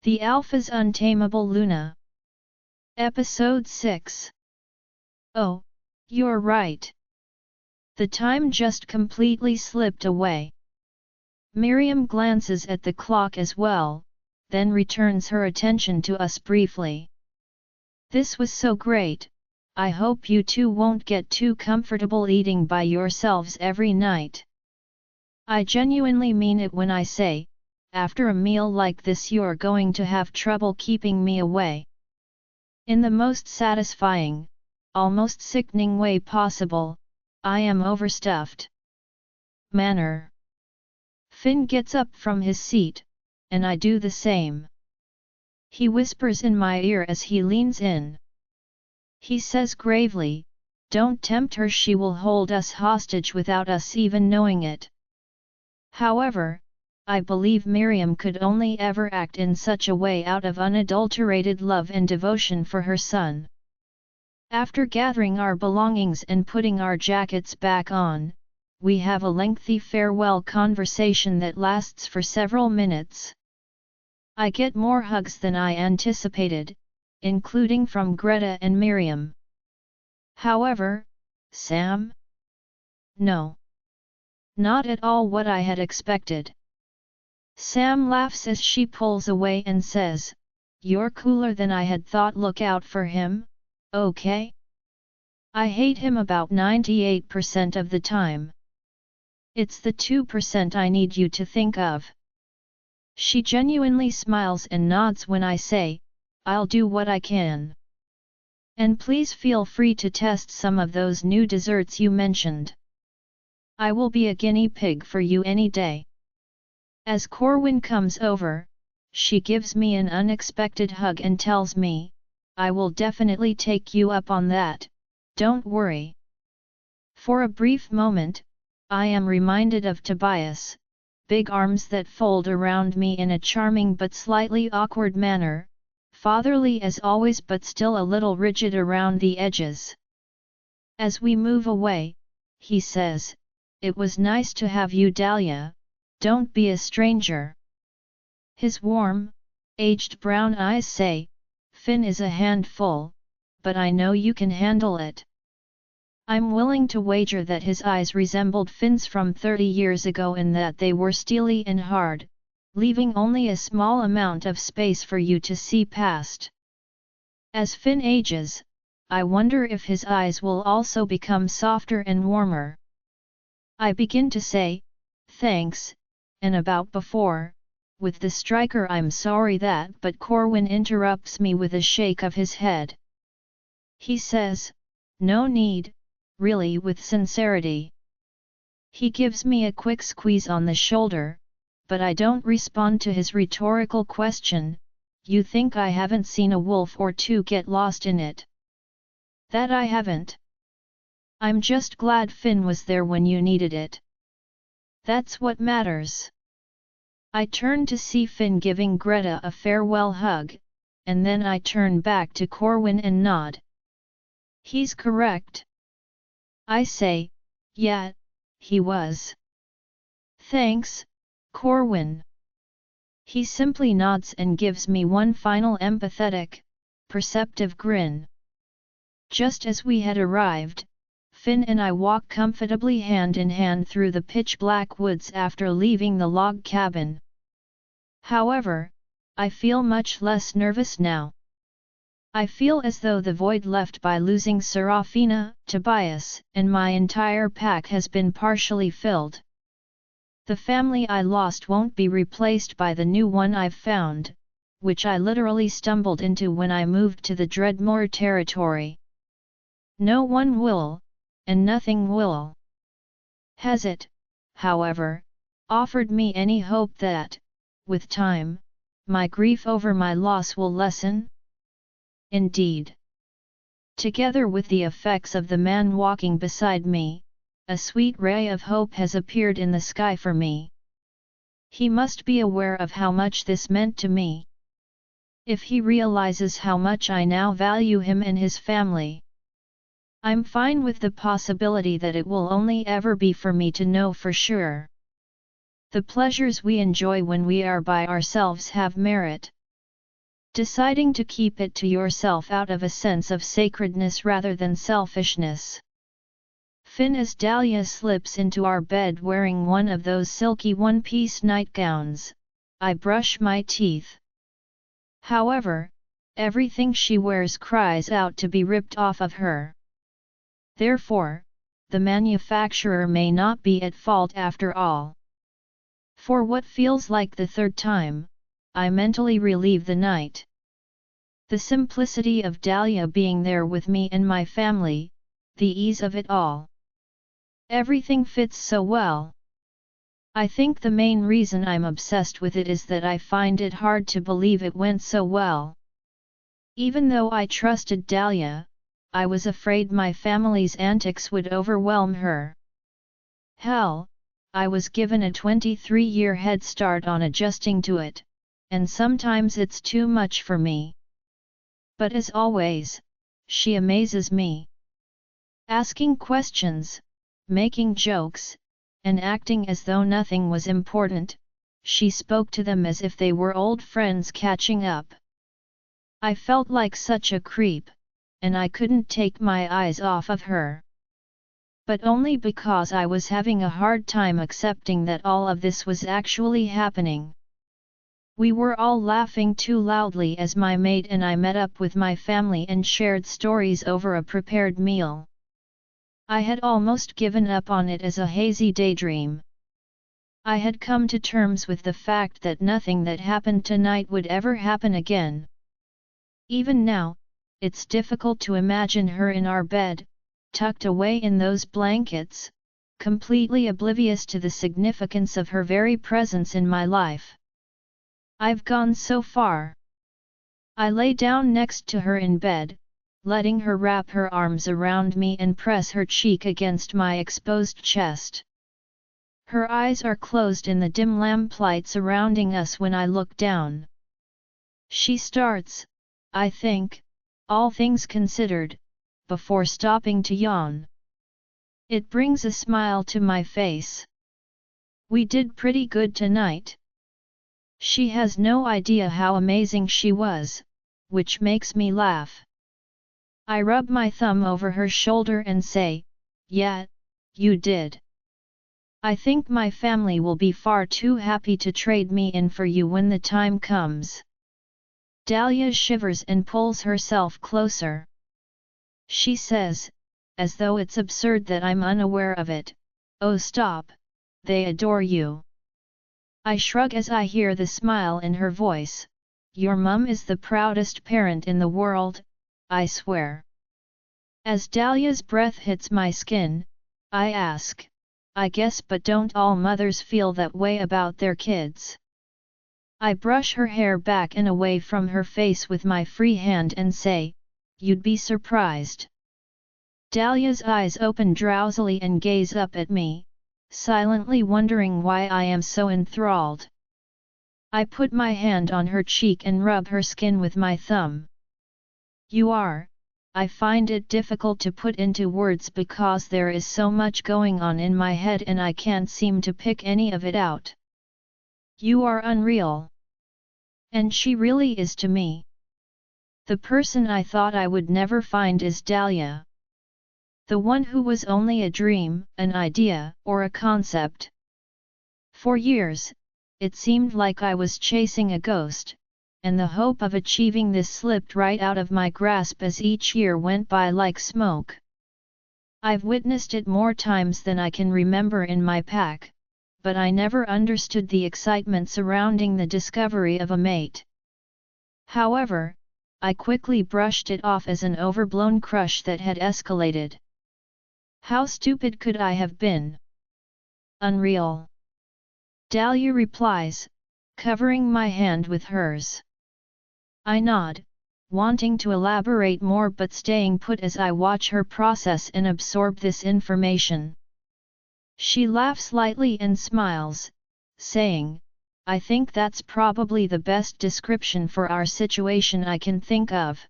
The Alpha's Untamable Luna. Episode 6. Oh, you're right. The time just completely slipped away. Miriam glances at the clock as well, then returns her attention to us briefly. This was so great. I hope you two won't get too comfortable eating by yourselves every night. I genuinely mean it when I say, after a meal like this you're going to have trouble keeping me away. In the most satisfying, almost sickening way possible, I am overstuffed. Manner. Finn gets up from his seat, and I do the same. He whispers in my ear as he leans in. He says gravely, "Don't tempt her, she will hold us hostage without us even knowing it." However, I believe Miriam could only ever act in such a way out of unadulterated love and devotion for her son. After gathering our belongings and putting our jackets back on, we have a lengthy farewell conversation that lasts for several minutes. I get more hugs than I anticipated, including from Greta and Miriam. However, Sam? No. Not at all what I had expected. Sam laughs as she pulls away and says, "You're cooler than I had thought. Look out for him, okay? I hate him about 98% of the time. It's the 2% I need you to think of." She genuinely smiles and nods when I say, "I'll do what I can. And please feel free to test some of those new desserts you mentioned. I will be a guinea pig for you any day." As Corwin comes over, she gives me an unexpected hug and tells me, "I will definitely take you up on that, don't worry." For a brief moment, I am reminded of Tobias, big arms that fold around me in a charming but slightly awkward manner, fatherly as always but still a little rigid around the edges. As we move away, he says, "It was nice to have you, Dahlia. Don't be a stranger." His warm, aged brown eyes say, "Finn is a handful, but I know you can handle it." I'm willing to wager that his eyes resembled Finn's from 30 years ago in that they were steely and hard, leaving only a small amount of space for you to see past. As Finn ages, I wonder if his eyes will also become softer and warmer. I begin to say, "Thanks," and about before, with the striker "I'm sorry that," but Corwin interrupts me with a shake of his head. He says, "No need, really," with sincerity. He gives me a quick squeeze on the shoulder, but I don't respond to his rhetorical question, "You think I haven't seen a wolf or two get lost in it?" That I haven't. I'm just glad Finn was there when you needed it. That's what matters. I turn to see Finn giving Greta a farewell hug, and then I turn back to Corwin and nod. He's correct. I say, "Yeah, he was." "Thanks, Corwin." He simply nods and gives me one final empathetic, perceptive grin. Just as we had arrived, Finn and I walk comfortably hand in hand through the pitch-black woods after leaving the log cabin. However, I feel much less nervous now. I feel as though the void left by losing Serafina, Tobias, and my entire pack has been partially filled. The family I lost won't be replaced by the new one I've found, which I literally stumbled into when I moved to the Dreadmore territory. No one will, and nothing will. Has it, however, offered me any hope that, with time, my grief over my loss will lessen? Indeed. Together with the effects of the man walking beside me, a sweet ray of hope has appeared in the sky for me. He must be aware of how much this meant to me. If he realizes how much I now value him and his family. I'm fine with the possibility that it will only ever be for me to know for sure. The pleasures we enjoy when we are by ourselves have merit. deciding to keep it to yourself out of a sense of sacredness rather than selfishness. Fin as Dahlia slips into our bed wearing one of those silky one-piece nightgowns, I brush my teeth. However, everything she wears cries out to be ripped off of her. Therefore, the manufacturer may not be at fault after all. For what feels like the third time, I mentally relieve the night. The simplicity of Dahlia being there with me and my family, the ease of it all. Everything fits so well. I think the main reason I'm obsessed with it is that I find it hard to believe it went so well. Even though I trusted Dahlia, I was afraid my family's antics would overwhelm her. Hell, I was given a 23-year head start on adjusting to it, and sometimes it's too much for me. But as always, she amazes me. Asking questions, making jokes, and acting as though nothing was important, she spoke to them as if they were old friends catching up. I felt like such a creep, and I couldn't take my eyes off of her. But only because I was having a hard time accepting that all of this was actually happening. We were all laughing too loudly as my mate and I met up with my family and shared stories over a prepared meal. I had almost given up on it as a hazy daydream. I had come to terms with the fact that nothing that happened tonight would ever happen again. Even now, it's difficult to imagine her in our bed, tucked away in those blankets, completely oblivious to the significance of her very presence in my life. I've gone so far. I lay down next to her in bed, letting her wrap her arms around me and press her cheek against my exposed chest. Her eyes are closed in the dim lamplight surrounding us when I look down. She starts, I think, all things considered, before stopping to yawn. It brings a smile to my face. We did pretty good tonight. She has no idea how amazing she was, which makes me laugh. I rub my thumb over her shoulder and say, "Yeah, you did. I think my family will be far too happy to trade me in for you when the time comes." Dahlia shivers and pulls herself closer. She says, as though it's absurd that I'm unaware of it, "Oh stop, they adore you." I shrug as I hear the smile in her voice. "Your mum is the proudest parent in the world, I swear." As Dahlia's breath hits my skin, I ask, "I guess, but don't all mothers feel that way about their kids?" I brush her hair back and away from her face with my free hand and say, "You'd be surprised." Dahlia's eyes open drowsily and gaze up at me, silently wondering why I am so enthralled. I put my hand on her cheek and rub her skin with my thumb. "You are." I find it difficult to put into words because there is so much going on in my head and I can't seem to pick any of it out. "You are unreal." And she really is to me. The person I thought I would never find is Dahlia. The one who was only a dream, an idea, or a concept. For years, it seemed like I was chasing a ghost, and the hope of achieving this slipped right out of my grasp as each year went by like smoke. I've witnessed it more times than I can remember in my pack, but I never understood the excitement surrounding the discovery of a mate. However, I quickly brushed it off as an overblown crush that had escalated. How stupid could I have been? Unreal. Dahlia replies, covering my hand with hers. I nod, wanting to elaborate more but staying put as I watch her process and absorb this information. She laughs lightly and smiles, saying, "I think that's probably the best description for our situation I can think of."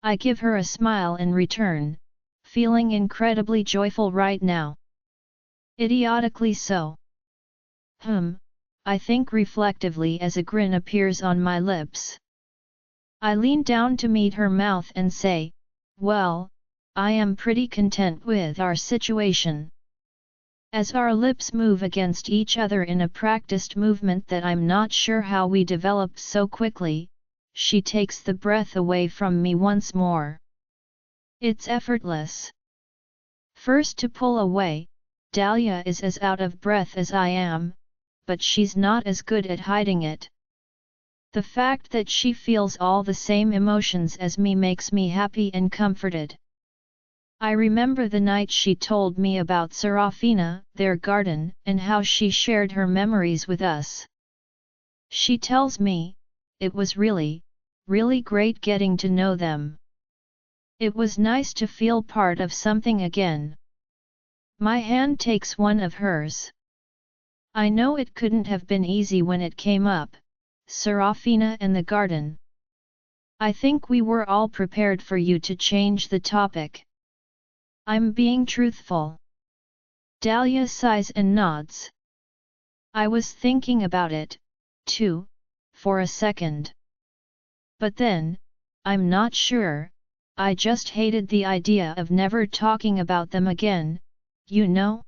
I give her a smile in return, feeling incredibly joyful right now. Idiotically so. I think reflectively as a grin appears on my lips. I lean down to meet her mouth and say, well, I am pretty content with our situation. As our lips move against each other in a practiced movement that I'm not sure how we developed so quickly, she takes the breath away from me once more. It's effortless. First to pull away, Dahlia is as out of breath as I am, but she's not as good at hiding it. The fact that she feels all the same emotions as me makes me happy and comforted. I remember the night she told me about Serafina, their garden, and how she shared her memories with us. She tells me, it was really great getting to know them. It was nice to feel part of something again. My hand takes one of hers. I know it couldn't have been easy when it came up, Serafina and the garden. I think we were all prepared for you to change the topic. I'm being truthful. Dahlia sighs and nods. I was thinking about it, too, for a second. But then, I'm not sure, I just hated the idea of never talking about them again, you know?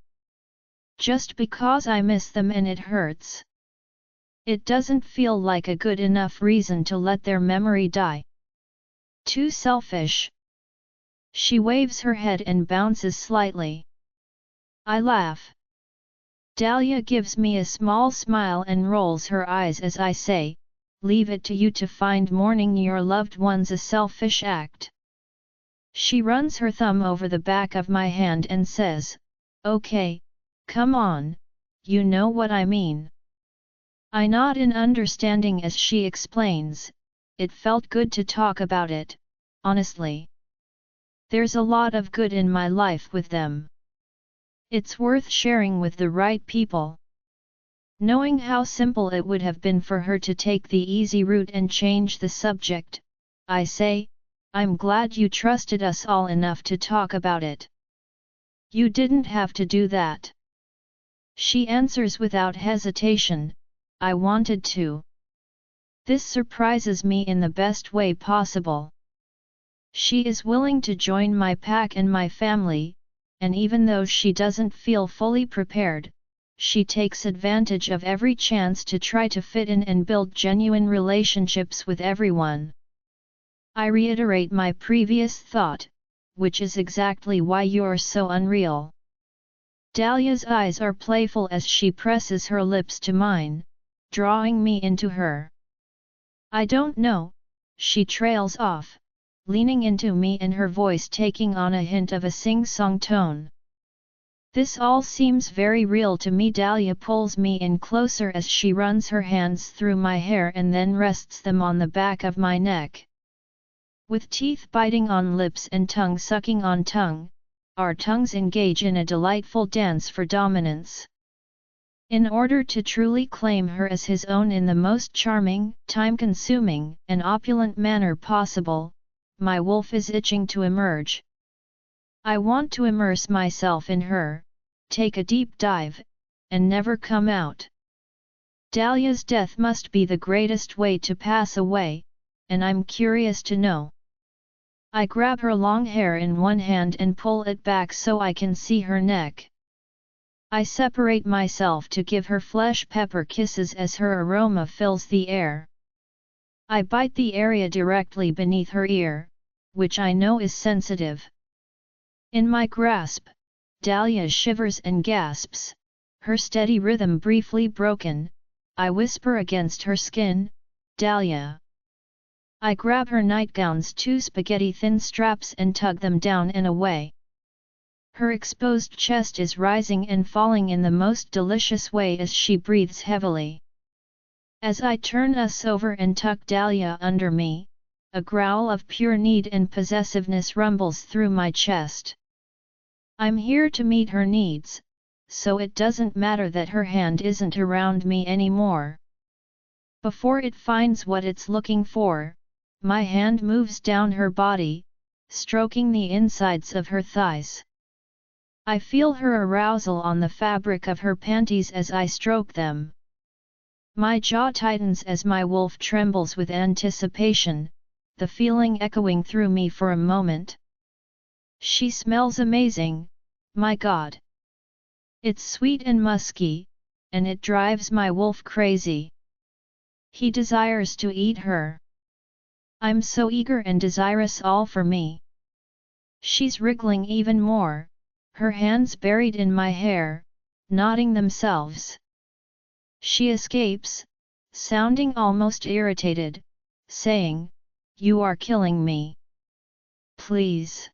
Just because I miss them and it hurts. It doesn't feel like a good enough reason to let their memory die. Too selfish. She waves her head and bounces slightly. I laugh. Dahlia gives me a small smile and rolls her eyes as I say, leave it to you to find mourning your loved ones a selfish act. She runs her thumb over the back of my hand and says, okay, come on, you know what I mean. I nod in understanding as she explains, it felt good to talk about it, honestly. There's a lot of good in my life with them. It's worth sharing with the right people. Knowing how simple it would have been for her to take the easy route and change the subject, I say, I'm glad you trusted us all enough to talk about it. You didn't have to do that. She answers without hesitation, I wanted to. This surprises me in the best way possible. She is willing to join my pack and my family, and even though she doesn't feel fully prepared, she takes advantage of every chance to try to fit in and build genuine relationships with everyone. I reiterate my previous thought, which is exactly why you're so unreal. Dahlia's eyes are playful as she presses her lips to mine, drawing me into her. I don't know, she trails off, leaning into me and her voice taking on a hint of a sing-song tone. This all seems very real to me. Dahlia pulls me in closer as she runs her hands through my hair and then rests them on the back of my neck. With teeth biting on lips and tongue sucking on tongue, our tongues engage in a delightful dance for dominance. In order to truly claim her as his own in the most charming, time-consuming, and opulent manner possible, my wolf is itching to emerge. I want to immerse myself in her, take a deep dive, and never come out. Dahlia's death must be the greatest way to pass away, and I'm curious to know. I grab her long hair in one hand and pull it back so I can see her neck. I separate myself to give her flesh pepper kisses as her aroma fills the air. I bite the area directly beneath her ear, which I know is sensitive. In my grasp, Dahlia shivers and gasps, her steady rhythm briefly broken. I whisper against her skin, Dahlia. I grab her nightgown's two spaghetti-thin straps and tug them down and away. Her exposed chest is rising and falling in the most delicious way as she breathes heavily. As I turn us over and tuck Dahlia under me, a growl of pure need and possessiveness rumbles through my chest. I'm here to meet her needs, so it doesn't matter that her hand isn't around me anymore. Before it finds what it's looking for, my hand moves down her body, stroking the insides of her thighs. I feel her arousal on the fabric of her panties as I stroke them. My jaw tightens as my wolf trembles with anticipation, the feeling echoing through me for a moment. She smells amazing, my God. It's sweet and musky, and it drives my wolf crazy. He desires to eat her. I'm so eager and desirous, all for me. She's wriggling even more, her hands buried in my hair, knotting themselves. She escapes, sounding almost irritated, saying, "You are killing me. Please."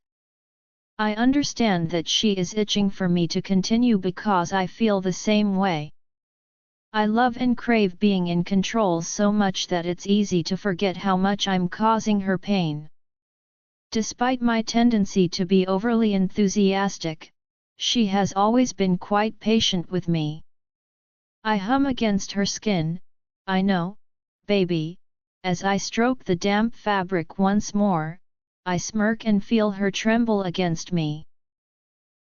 I understand that she is itching for me to continue because I feel the same way. I love and crave being in control so much that it's easy to forget how much I'm causing her pain. Despite my tendency to be overly enthusiastic, she has always been quite patient with me. I hum against her skin, "I know, baby," as I stroke the damp fabric once more. I smirk and feel her tremble against me.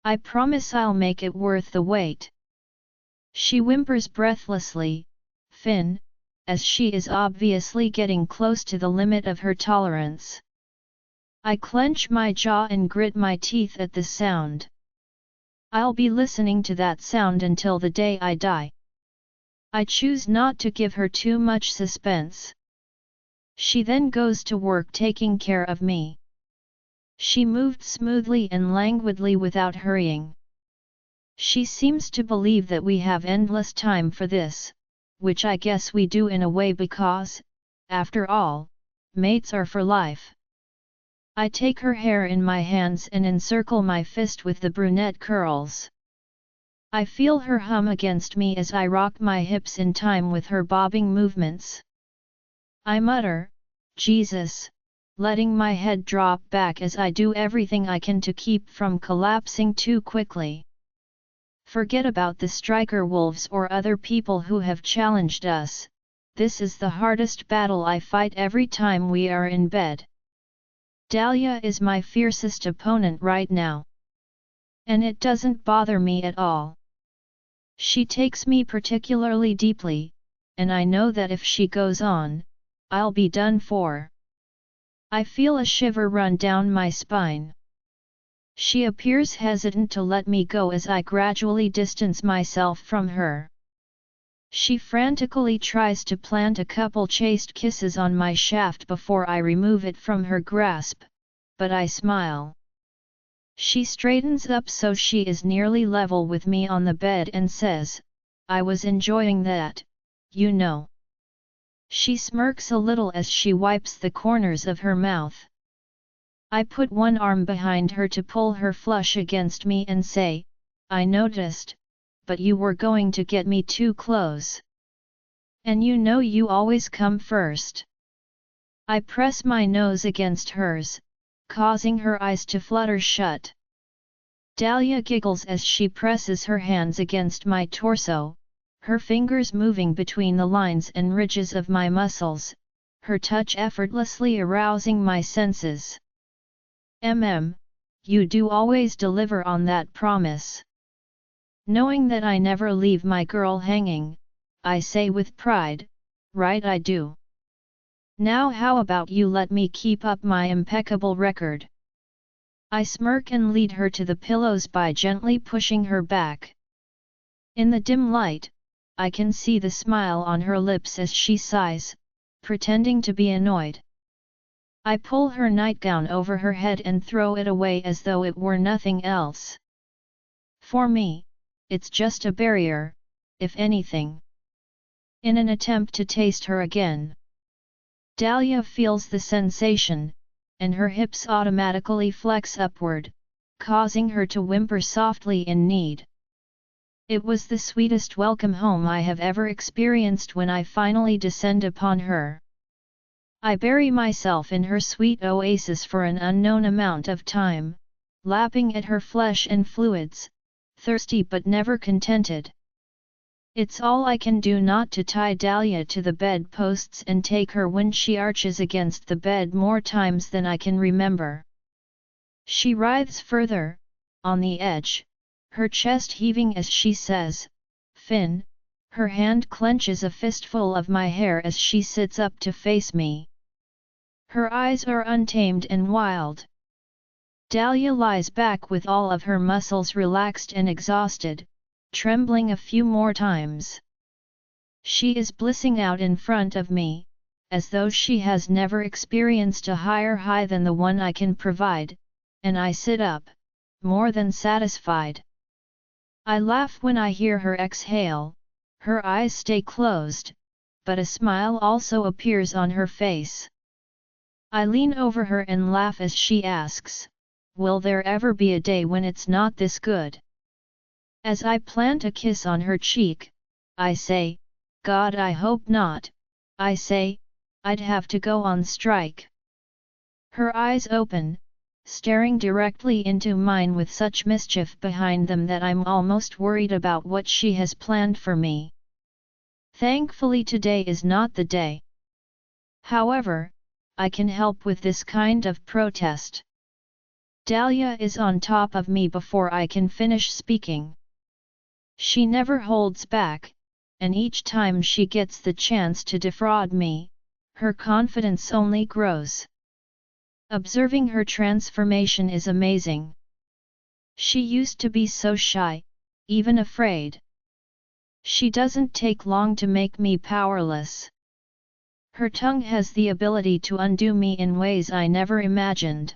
"I promise I'll make it worth the wait." She whimpers breathlessly, "Finn," as she is obviously getting close to the limit of her tolerance. I clench my jaw and grit my teeth at the sound. I'll be listening to that sound until the day I die. I choose not to give her too much suspense. She then goes to work taking care of me. She moved smoothly and languidly without hurrying. She seems to believe that we have endless time for this, which I guess we do in a way because, after all, mates are for life. I take her hair in my hands and encircle my fist with the brunette curls. I feel her hum against me as I rock my hips in time with her bobbing movements. I mutter, "Jesus," letting my head drop back as I do everything I can to keep from collapsing too quickly. Forget about the striker wolves or other people who have challenged us. This is the hardest battle I fight every time we are in bed. Dahlia is my fiercest opponent right now. And it doesn't bother me at all. She takes me particularly deeply, and I know that if she goes on, I'll be done for. I feel a shiver run down my spine. She appears hesitant to let me go as I gradually distance myself from her. She frantically tries to plant a couple chaste kisses on my shaft before I remove it from her grasp, but I smile. She straightens up so she is nearly level with me on the bed and says, "I was enjoying that, you know." She smirks a little as she wipes the corners of her mouth. I put one arm behind her to pull her flush against me and say, "I noticed, but you were going to get me too close. And you know you always come first." I press my nose against hers, causing her eyes to flutter shut. Dahlia giggles as she presses her hands against my torso, her fingers moving between the lines and ridges of my muscles, her touch effortlessly arousing my senses. You do always deliver on that promise." Knowing that I never leave my girl hanging, I say with pride, "Right, I do. Now how about you let me keep up my impeccable record?" I smirk and lead her to the pillows by gently pushing her back. In the dim light, I can see the smile on her lips as she sighs, pretending to be annoyed. I pull her nightgown over her head and throw it away as though it were nothing else. For me, it's just a barrier, if anything. In an attempt to taste her again, Dahlia feels the sensation, and her hips automatically flex upward, causing her to whimper softly in need. It was the sweetest welcome home I have ever experienced when I finally descend upon her. I bury myself in her sweet oasis for an unknown amount of time, lapping at her flesh and fluids, thirsty but never contented. It's all I can do not to tie Dahlia to the bed posts and take her when she arches against the bed more times than I can remember. She writhes further, on the edge, her chest heaving as she says, "Finn," her hand clenches a fistful of my hair as she sits up to face me. Her eyes are untamed and wild. Dahlia lies back with all of her muscles relaxed and exhausted, trembling a few more times. She is blissing out in front of me, as though she has never experienced a higher high than the one I can provide, and I sit up, more than satisfied. I laugh when I hear her exhale, her eyes stay closed, but a smile also appears on her face. I lean over her and laugh as she asks, "Will there ever be a day when it's not this good?" As I plant a kiss on her cheek, I say, "God, I hope not." I say, "I'd have to go on strike." Her eyes open, staring directly into mine with such mischief behind them that I'm almost worried about what she has planned for me. Thankfully today is not the day. However, I can help with this kind of protest. Dahlia is on top of me before I can finish speaking. She never holds back, and each time she gets the chance to defraud me, her confidence only grows. Observing her transformation is amazing. She used to be so shy, even afraid. She doesn't take long to make me powerless. Her tongue has the ability to undo me in ways I never imagined.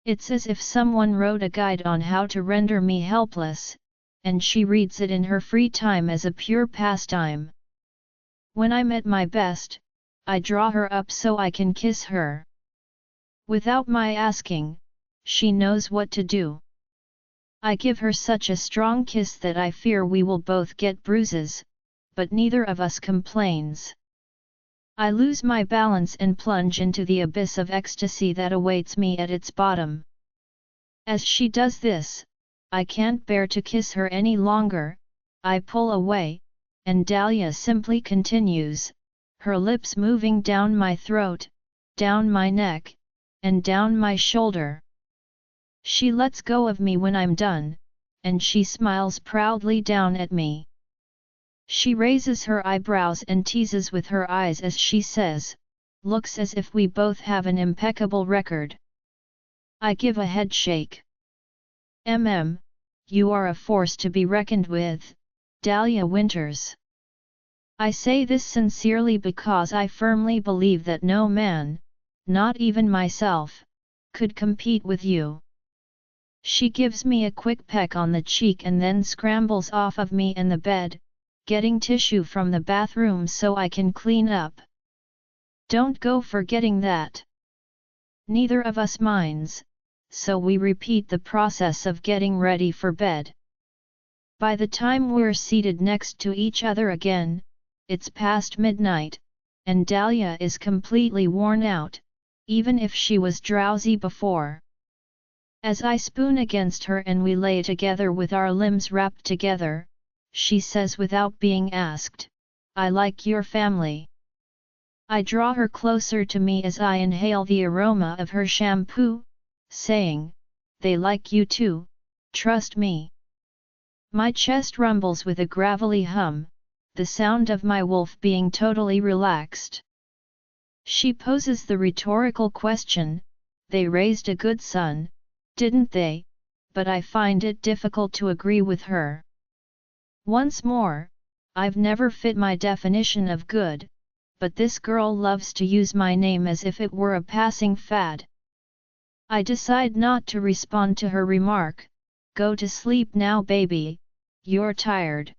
It's as if someone wrote a guide on how to render me helpless, and she reads it in her free time as a pure pastime. When I'm at my best, I draw her up so I can kiss her. Without my asking, she knows what to do. I give her such a strong kiss that I fear we will both get bruises, but neither of us complains. I lose my balance and plunge into the abyss of ecstasy that awaits me at its bottom. As she does this, I can't bear to kiss her any longer, I pull away, and Dahlia simply continues, her lips moving down my throat, down my neck, and down my shoulder. She lets go of me when I'm done, and she smiles proudly down at me. She raises her eyebrows and teases with her eyes as she says, "Looks as if we both have an impeccable record." I give a head shake. You are a force to be reckoned with, Dahlia Winters. I say this sincerely because I firmly believe that no man, not even myself, could compete with you. She gives me a quick peck on the cheek and then scrambles off of me and the bed, getting tissue from the bathroom so I can clean up. Don't go forgetting that. Neither of us minds, so we repeat the process of getting ready for bed. By the time we're seated next to each other again, it's past midnight, and Dahlia is completely worn out, even if she was drowsy before. As I spoon against her and we lay together with our limbs wrapped together, she says without being asked, "I like your family." I draw her closer to me as I inhale the aroma of her shampoo, saying, "They like you too, trust me." My chest rumbles with a gravelly hum, the sound of my wolf being totally relaxed. She poses the rhetorical question, "They raised a good son, didn't they?" But I find it difficult to agree with her. Once more, I've never fit my definition of good, but this girl loves to use my name as if it were a passing fad. I decide not to respond to her remark, "Go to sleep now, baby, you're tired."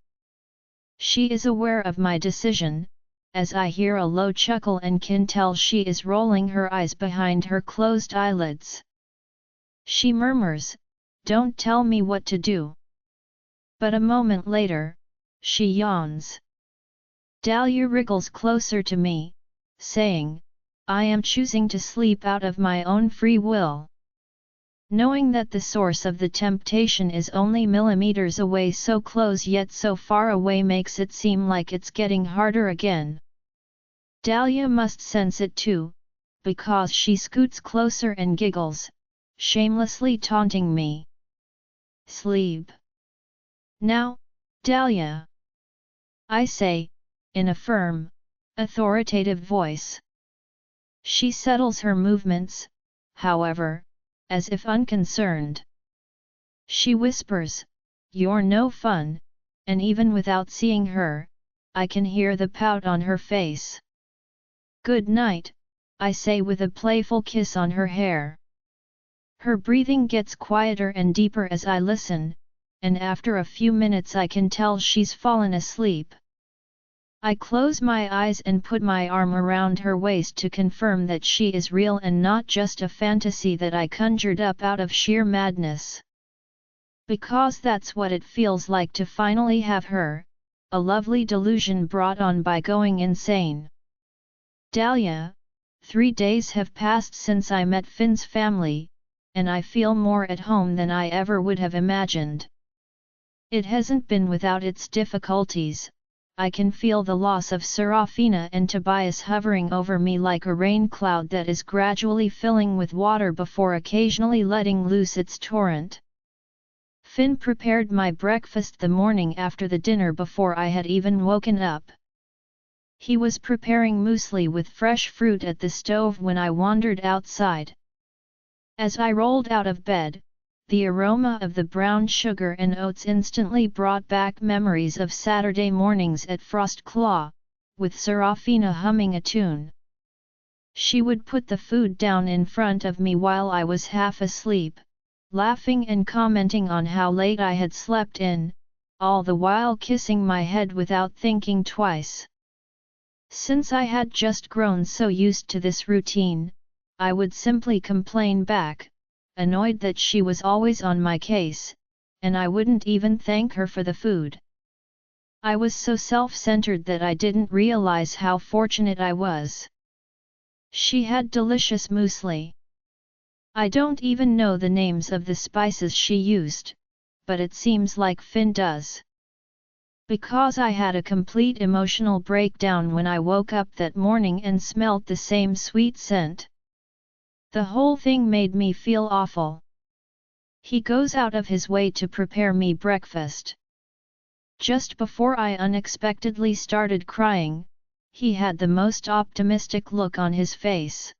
She is aware of my decision, as I hear a low chuckle and can tell she is rolling her eyes behind her closed eyelids. She murmurs, "Don't tell me what to do." But a moment later, she yawns. Dahlia wriggles closer to me, saying, "I am choosing to sleep out of my own free will." Knowing that the source of the temptation is only millimeters away, so close yet so far away, makes it seem like it's getting harder again. Dahlia must sense it too, because she scoots closer and giggles, shamelessly taunting me. "Sleep now, Dahlia," I say, in a firm, authoritative voice. She settles her movements, however, as if unconcerned. She whispers, "You're no fun," and even without seeing her, I can hear the pout on her face. "Good night," I say with a playful kiss on her hair. Her breathing gets quieter and deeper as I listen, and after a few minutes I can tell she's fallen asleep. I close my eyes and put my arm around her waist to confirm that she is real and not just a fantasy that I conjured up out of sheer madness. Because that's what it feels like to finally have her, a lovely delusion brought on by going insane. Dahlia, 3 days have passed since I met Finn's family, and I feel more at home than I ever would have imagined. It hasn't been without its difficulties. I can feel the loss of Serafina and Tobias hovering over me like a rain cloud that is gradually filling with water before occasionally letting loose its torrent. Finn prepared my breakfast the morning after the dinner before I had even woken up. He was preparing muesli with fresh fruit at the stove when I wandered outside. As I rolled out of bed, the aroma of the brown sugar and oats instantly brought back memories of Saturday mornings at Frost Claw, with Serafina humming a tune. She would put the food down in front of me while I was half asleep, laughing and commenting on how late I had slept in, all the while kissing my head without thinking twice. Since I had just grown so used to this routine, I would simply complain back, annoyed that she was always on my case, and I wouldn't even thank her for the food. I was so self-centered that I didn't realize how fortunate I was. She had delicious muesli. I don't even know the names of the spices she used, but it seems like Finn does. Because I had a complete emotional breakdown when I woke up that morning and smelt the same sweet scent. The whole thing made me feel awful. He goes out of his way to prepare me breakfast. Just before I unexpectedly started crying, he had the most optimistic look on his face.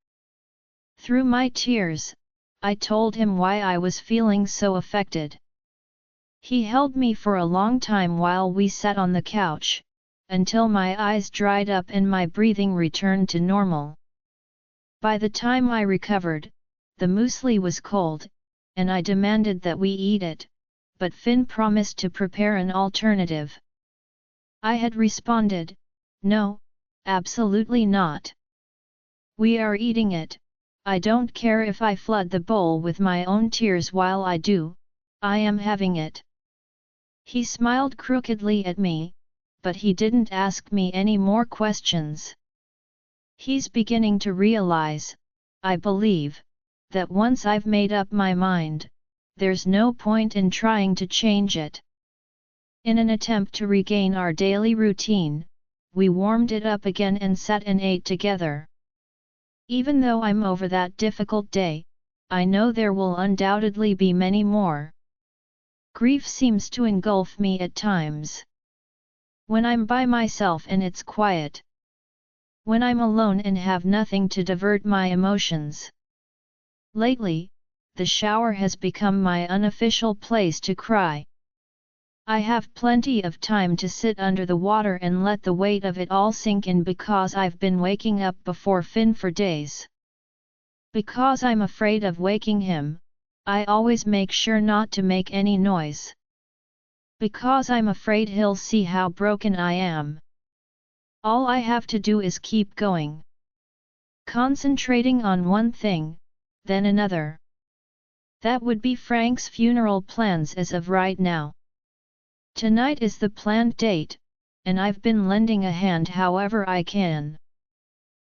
Through my tears, I told him why I was feeling so affected. He held me for a long time while we sat on the couch, until my eyes dried up and my breathing returned to normal. By the time I recovered, the muesli was cold, and I demanded that we eat it, but Finn promised to prepare an alternative. I had responded, "No, absolutely not. We are eating it. I don't care if I flood the bowl with my own tears while I do, I am having it." He smiled crookedly at me, but he didn't ask me any more questions. He's beginning to realize, I believe, that once I've made up my mind, there's no point in trying to change it. In an attempt to regain our daily routine, we warmed it up again and sat and ate together. Even though I'm over that difficult day, I know there will undoubtedly be many more. Grief seems to engulf me at times. When I'm by myself and it's quiet. When I'm alone and have nothing to divert my emotions. Lately, the shower has become my unofficial place to cry. I have plenty of time to sit under the water and let the weight of it all sink in because I've been waking up before Finn for days. Because I'm afraid of waking him, I always make sure not to make any noise. Because I'm afraid he'll see how broken I am. All I have to do is keep going. Concentrating on one thing, then another. That would be Frank's funeral plans as of right now. Tonight is the planned date, and I've been lending a hand however I can.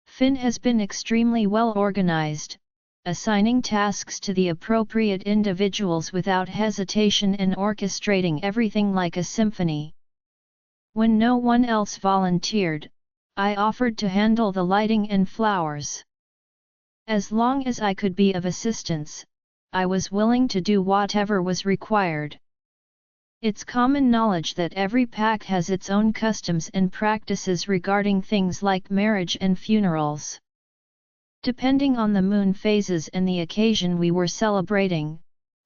Finn has been extremely well organized, assigning tasks to the appropriate individuals without hesitation and orchestrating everything like a symphony. When no one else volunteered, I offered to handle the lighting and flowers. As long as I could be of assistance, I was willing to do whatever was required. It's common knowledge that every pack has its own customs and practices regarding things like marriage and funerals. Depending on the moon phases and the occasion we were celebrating,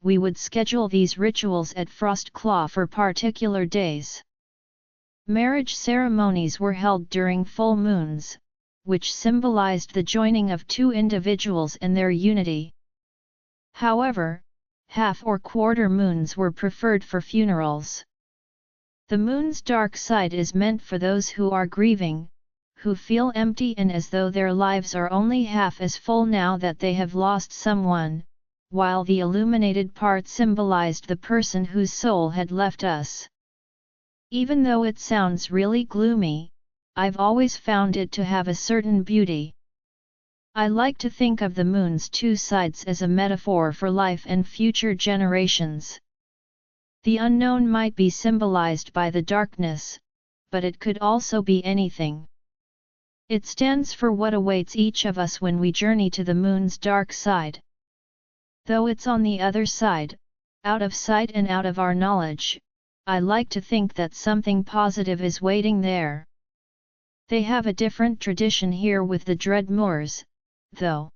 we would schedule these rituals at Frostclaw for particular days. Marriage ceremonies were held during full moons, which symbolized the joining of two individuals and their unity. However, half or quarter moons were preferred for funerals. The moon's dark side is meant for those who are grieving, who feel empty and as though their lives are only half as full now that they have lost someone, while the illuminated part symbolized the person whose soul had left us. Even though it sounds really gloomy, I've always found it to have a certain beauty. I like to think of the moon's two sides as a metaphor for life and future generations. The unknown might be symbolized by the darkness, but it could also be anything. It stands for what awaits each of us when we journey to the moon's dark side. Though it's on the other side, out of sight and out of our knowledge, I like to think that something positive is waiting there. They have a different tradition here with the Dreadmoors, though.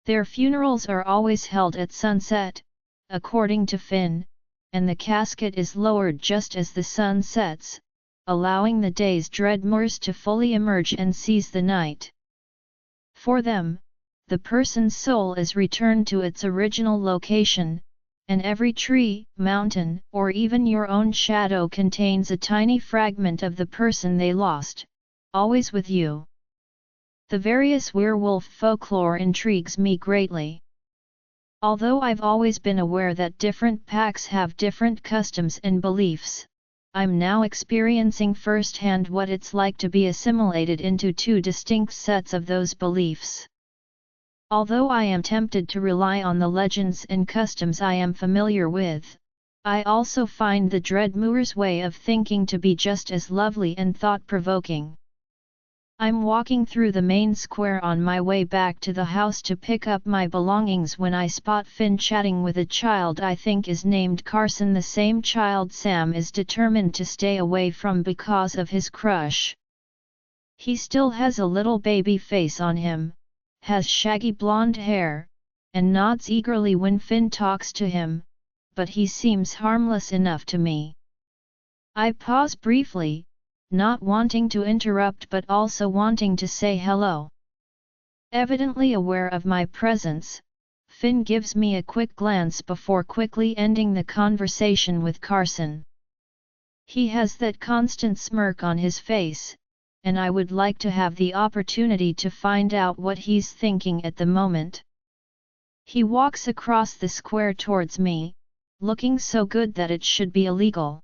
Their funerals are always held at sunset, according to Finn, and the casket is lowered just as the sun sets, allowing the day's Dreadmoors to fully emerge and seize the night. For them, the person's soul is returned to its original location, and every tree, mountain, or even your own shadow contains a tiny fragment of the person they lost, always with you. The various werewolf folklore intrigues me greatly. Although I've always been aware that different packs have different customs and beliefs, I'm now experiencing firsthand what it's like to be assimilated into two distinct sets of those beliefs. Although I am tempted to rely on the legends and customs I am familiar with, I also find the Dreadmoor's way of thinking to be just as lovely and thought-provoking. I'm walking through the main square on my way back to the house to pick up my belongings when I spot Finn chatting with a child I think is named Carson, the same child Sam is determined to stay away from because of his crush. He still has a little baby face on him, has shaggy blonde hair, and nods eagerly when Finn talks to him, but he seems harmless enough to me. I pause briefly, not wanting to interrupt but also wanting to say hello. Evidently aware of my presence, Finn gives me a quick glance before quickly ending the conversation with Carson. He has that constant smirk on his face, and I would like to have the opportunity to find out what he's thinking at the moment. He walks across the square towards me, looking so good that it should be illegal.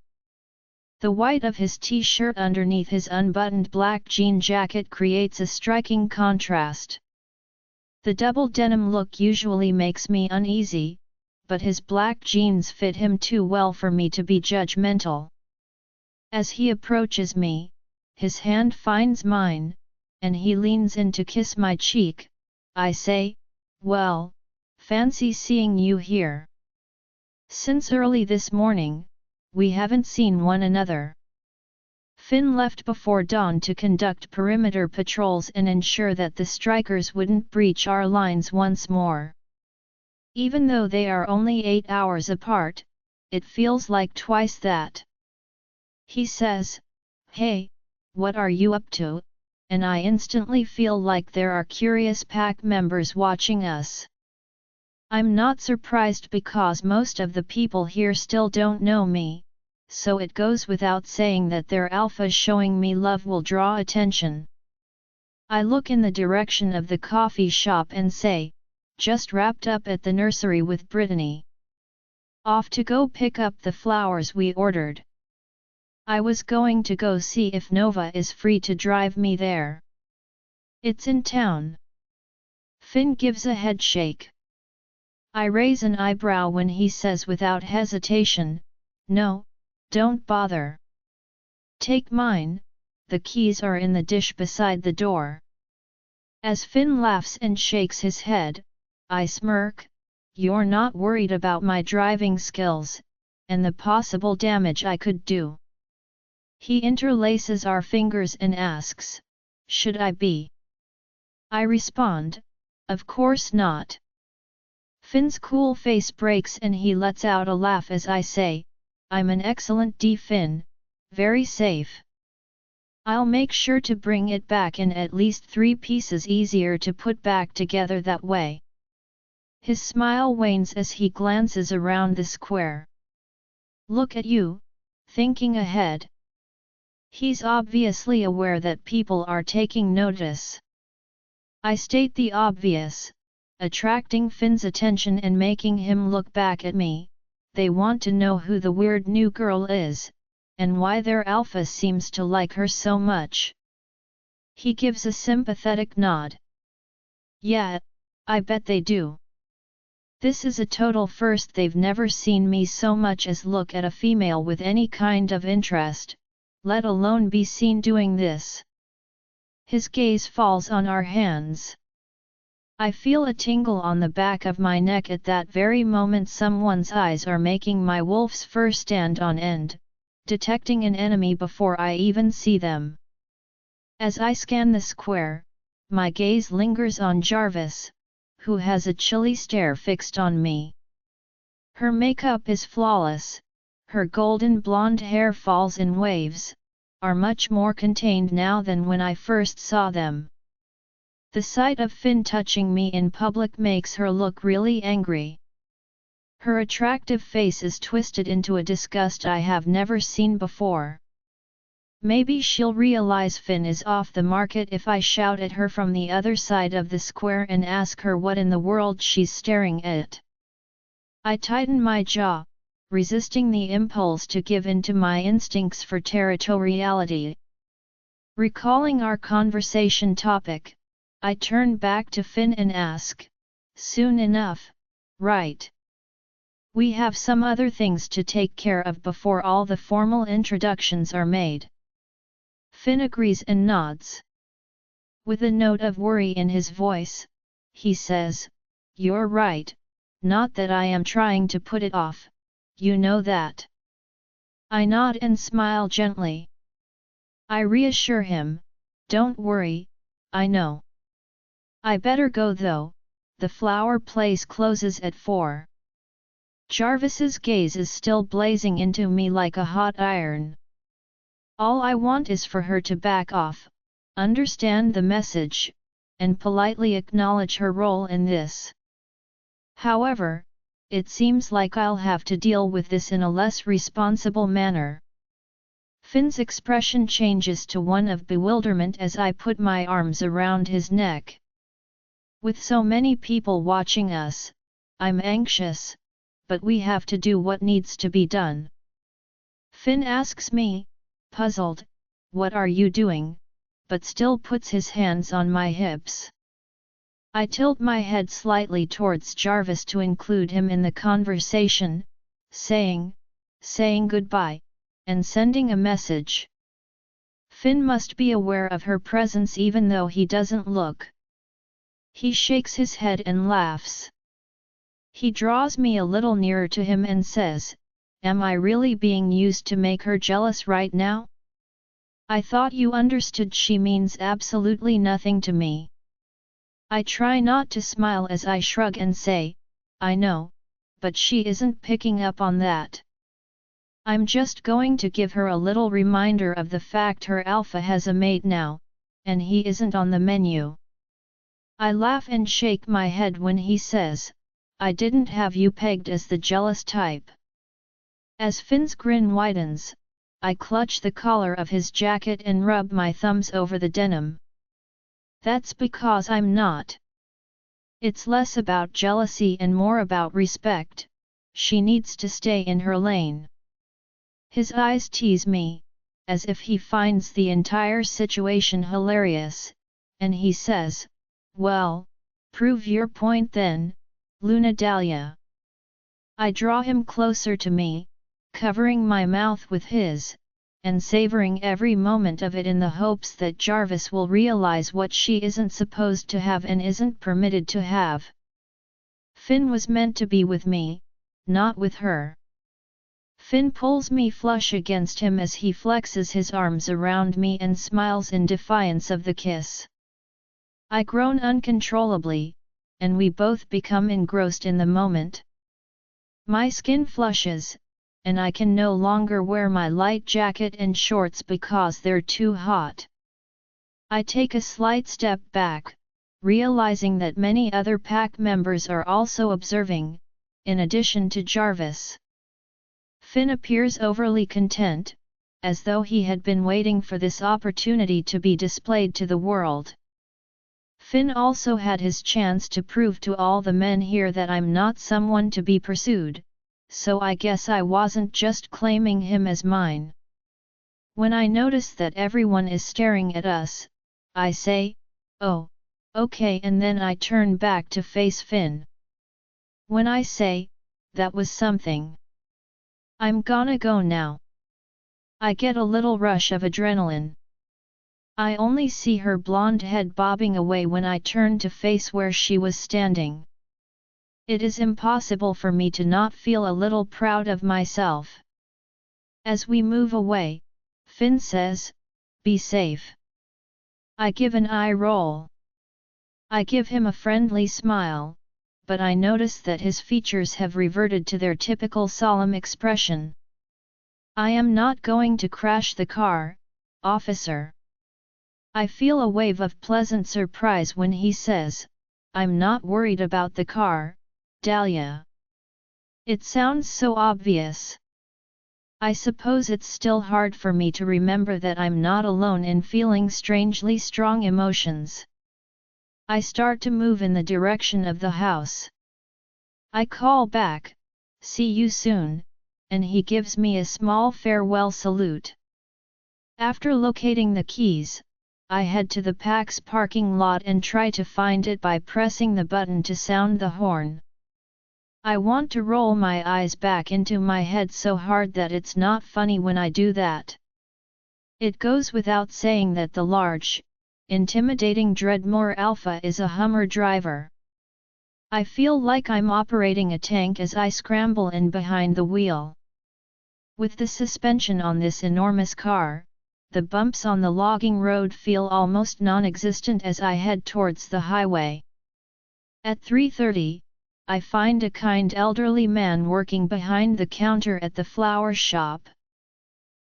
The white of his t-shirt underneath his unbuttoned black jean jacket creates a striking contrast. The double denim look usually makes me uneasy, but his black jeans fit him too well for me to be judgmental. As he approaches me, his hand finds mine, and he leans in to kiss my cheek. I say, "Well, fancy seeing you here. Since early this morning, we haven't seen one another." Finn left before dawn to conduct perimeter patrols and ensure that the strikers wouldn't breach our lines once more. Even though they are only 8 hours apart, it feels like twice that. He says, "Hey, what are you up to?" and I instantly feel like there are curious pack members watching us. I'm not surprised because most of the people here still don't know me, so it goes without saying that their alphas showing me love will draw attention. I look in the direction of the coffee shop and say, "Just wrapped up at the nursery with Brittany. Off to go pick up the flowers we ordered. I was going to go see if Nova is free to drive me there." "It's in town." Finn gives a head shake. I raise an eyebrow when he says without hesitation, "No, don't bother. Take mine, the keys are in the dish beside the door." As Finn laughs and shakes his head, I smirk. "You're not worried about my driving skills, and the possible damage I could do?" He interlaces our fingers and asks, "Should I be?" I respond, Of course not. Finn's cool face breaks and he lets out a laugh as I say, I'm an excellent Finn, very safe. I'll make sure to bring it back in at least 3 pieces, easier to put back together that way. His smile wanes as he glances around the square. Look at you, thinking ahead. He's obviously aware that people are taking notice. I state the obvious, attracting Finn's attention and making him look back at me. They want to know who the weird new girl is, and why their alpha seems to like her so much. He gives a sympathetic nod. Yeah, I bet they do. This is a total first, they've never seen me so much as look at a female with any kind of interest, let alone be seen doing this. His gaze falls on our hands. I feel a tingle on the back of my neck at that very moment. Someone's eyes are making my wolf's fur stand on end, detecting an enemy before I even see them. As I scan the square, my gaze lingers on Jarvis, who has a chilly stare fixed on me. Her makeup is flawless, her golden blonde hair falls in waves, are much more contained now than when I first saw them. The sight of Finn touching me in public makes her look really angry. Her attractive face is twisted into a disgust I have never seen before. Maybe she'll realize Finn is off the market if I shout at her from the other side of the square and ask her what in the world she's staring at. I tighten my jaw, resisting the impulse to give in to my instincts for territoriality. Recalling our conversation topic, I turn back to Finn and ask, soon enough, right? We have some other things to take care of before all the formal introductions are made. Finn agrees and nods. With a note of worry in his voice, he says, you're right, not that I am trying to put it off, you know that. I nod and smile gently. I reassure him, don't worry, I know. I better go though, the flower place closes at 4. Jarvis's gaze is still blazing into me like a hot iron. All I want is for her to back off, understand the message, and politely acknowledge her role in this. However, it seems like I'll have to deal with this in a less responsible manner. Finn's expression changes to one of bewilderment as I put my arms around his neck. With so many people watching us, I'm anxious, but we have to do what needs to be done. Finn asks me, puzzled, what are you doing, but still puts his hands on my hips. I tilt my head slightly towards Jarvis to include him in the conversation, saying goodbye, and sending a message. Finn must be aware of her presence even though he doesn't look. He shakes his head and laughs. He draws me a little nearer to him and says, am I really being used to make her jealous right now? I thought you understood she means absolutely nothing to me. I try not to smile as I shrug and say, I know, but she isn't picking up on that. I'm just going to give her a little reminder of the fact her alpha has a mate now, and he isn't on the menu. I laugh and shake my head when he says, I didn't have you pegged as the jealous type. As Finn's grin widens, I clutch the collar of his jacket and rub my thumbs over the denim. That's because I'm not. It's less about jealousy and more about respect, she needs to stay in her lane. His eyes tease me, as if he finds the entire situation hilarious, and he says, well, prove your point then, Luna Dahlia. I draw him closer to me, covering my mouth with his, and savoring every moment of it in the hopes that Jarvis will realize what she isn't supposed to have and isn't permitted to have. Finn was meant to be with me, not with her. Finn pulls me flush against him as he flexes his arms around me and smiles in defiance of the kiss. I groan uncontrollably, and we both become engrossed in the moment. My skin flushes, and I can no longer wear my light jacket and shorts because they're too hot. I take a slight step back, realizing that many other pack members are also observing, in addition to Jarvis. Finn appears overly content, as though he had been waiting for this opportunity to be displayed to the world. Finn also had his chance to prove to all the men here that I'm not someone to be pursued, so I guess I wasn't just claiming him as mine. When I notice that everyone is staring at us, I say, "Oh, okay," and then I turn back to face Finn. When I say, "That was something. I'm gonna go now," I get a little rush of adrenaline. I only see her blonde head bobbing away when I turn to face where she was standing. It is impossible for me to not feel a little proud of myself. As we move away, Finn says, "Be safe." I give an eye roll. I give him a friendly smile, but I notice that his features have reverted to their typical solemn expression. "I am not going to crash the car, officer." I feel a wave of pleasant surprise when he says, "I'm not worried about the car, Dahlia." It sounds so obvious. I suppose it's still hard for me to remember that I'm not alone in feeling strangely strong emotions. I start to move in the direction of the house. I call back, "See you soon," and he gives me a small farewell salute. After locating the keys, I head to the PAX parking lot and try to find it by pressing the button to sound the horn. I want to roll my eyes back into my head so hard that it's not funny when I do that. It goes without saying that the large, intimidating Dreadmore Alpha is a Hummer driver. I feel like I'm operating a tank as I scramble in behind the wheel. With the suspension on this enormous car, the bumps on the logging road feel almost non-existent as I head towards the highway. At 3:30, I find a kind elderly man working behind the counter at the flower shop.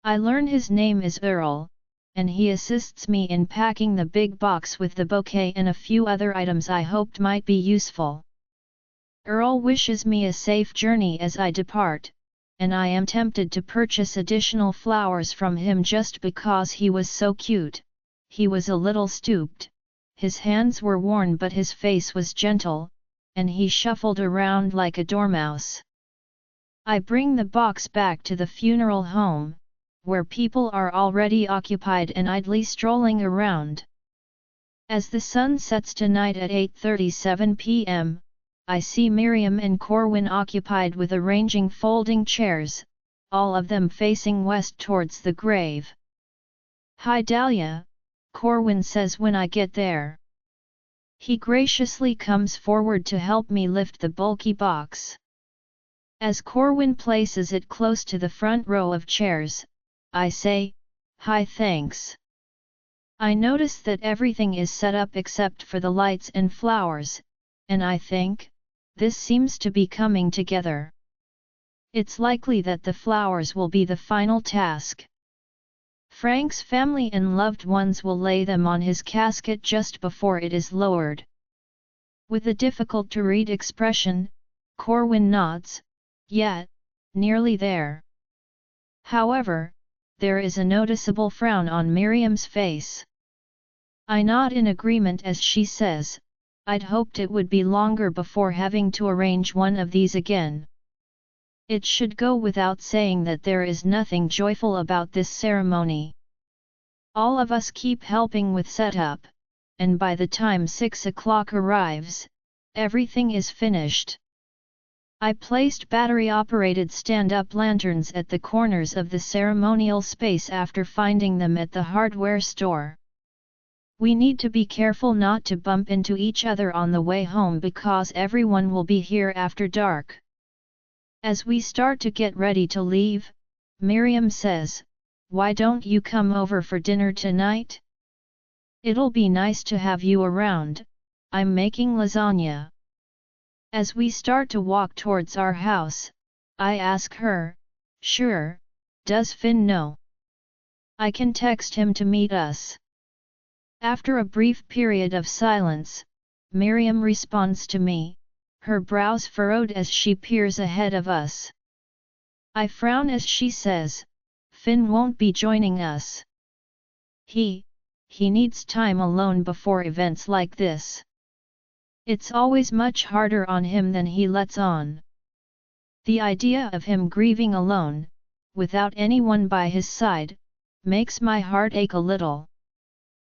I learn his name is Earl, and he assists me in packing the big box with the bouquet and a few other items I hoped might be useful. Earl wishes me a safe journey as I depart, and I am tempted to purchase additional flowers from him just because he was so cute. He was a little stooped, his hands were worn but his face was gentle, and he shuffled around like a dormouse. I bring the box back to the funeral home, where people are already occupied and idly strolling around. As the sun sets tonight at 8:37 p.m., I see Miriam and Corwin occupied with arranging folding chairs, all of them facing west towards the grave. "Hi Dahlia," Corwin says when I get there. He graciously comes forward to help me lift the bulky box. As Corwin places it close to the front row of chairs, I say, "Hi, thanks." I notice that everything is set up except for the lights and flowers, and I think, this seems to be coming together. It's likely that the flowers will be the final task. Frank's family and loved ones will lay them on his casket just before it is lowered. With a difficult-to-read expression, Corwin nods, "Yeah, nearly there." However, there is a noticeable frown on Miriam's face. I nod in agreement as she says, "I'd hoped it would be longer before having to arrange one of these again." It should go without saying that there is nothing joyful about this ceremony. All of us keep helping with setup, and by the time 6 o'clock arrives, everything is finished. I placed battery-operated stand-up lanterns at the corners of the ceremonial space after finding them at the hardware store. We need to be careful not to bump into each other on the way home because everyone will be here after dark. As we start to get ready to leave, Miriam says, "Why don't you come over for dinner tonight? It'll be nice to have you around, I'm making lasagna." As we start to walk towards our house, I ask her, "Sure, does Finn know? I can text him to meet us." After a brief period of silence, Miriam responds to me, her brows furrowed as she peers ahead of us. I frown as she says, "Finn won't be joining us. He needs time alone before events like this. It's always much harder on him than he lets on." The idea of him grieving alone, without anyone by his side, makes my heart ache a little.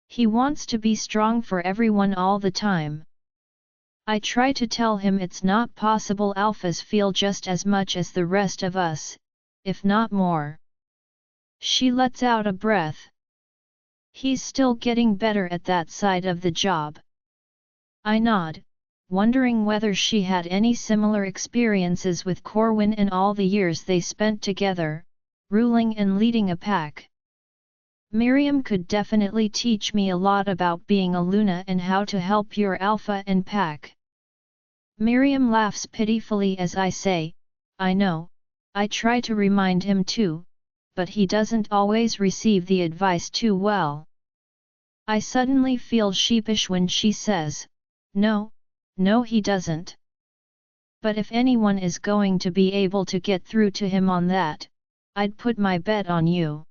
He wants to be strong for everyone all the time. I try to tell him it's not possible. Alphas feel just as much as the rest of us, if not more. She lets out a breath. He's still getting better at that side of the job. I nod, wondering whether she had any similar experiences with Corwin in all the years they spent together, ruling and leading a pack. Miriam could definitely teach me a lot about being a Luna and how to help your alpha and pack. Miriam laughs pitifully as I say, "I know, I try to remind him too, but he doesn't always receive the advice too well." I suddenly feel sheepish when she says, No, he doesn't. But if anyone is going to be able to get through to him on that, I'd put my bet on you."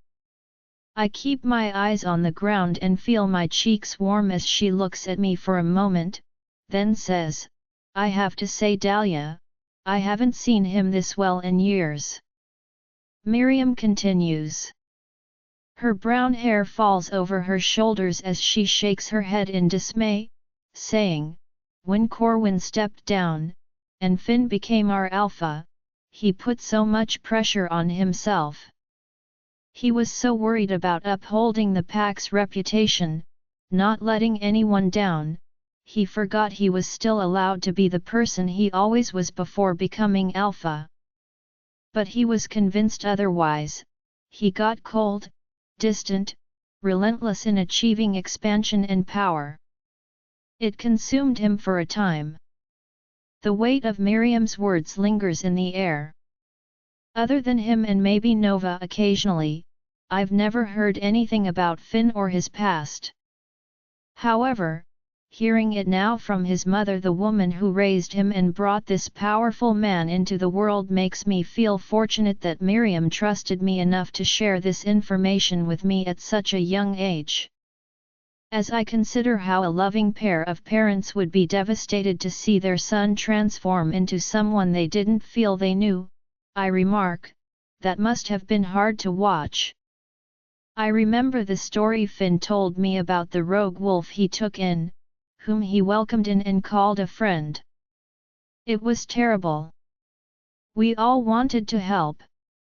I keep my eyes on the ground and feel my cheeks warm as she looks at me for a moment, then says, "I have to say, Dahlia, I haven't seen him this well in years." Miriam continues. Her brown hair falls over her shoulders as she shakes her head in dismay, saying, "When Corwin stepped down, and Finn became our alpha, he put so much pressure on himself. He was so worried about upholding the pack's reputation, not letting anyone down, he forgot he was still allowed to be the person he always was before becoming alpha. But he was convinced otherwise. He got cold, distant, relentless in achieving expansion and power. It consumed him for a time." The weight of Miriam's words lingers in the air. Other than him and maybe Nova occasionally, I've never heard anything about Finn or his past. However, hearing it now from his mother, the woman who raised him and brought this powerful man into the world, makes me feel fortunate that Miriam trusted me enough to share this information with me at such a young age. As I consider how a loving pair of parents would be devastated to see their son transform into someone they didn't feel they knew, I remark, "That must have been hard to watch." I remember the story Finn told me about the rogue wolf he took in, whom he welcomed in and called a friend. It was terrible. We all wanted to help,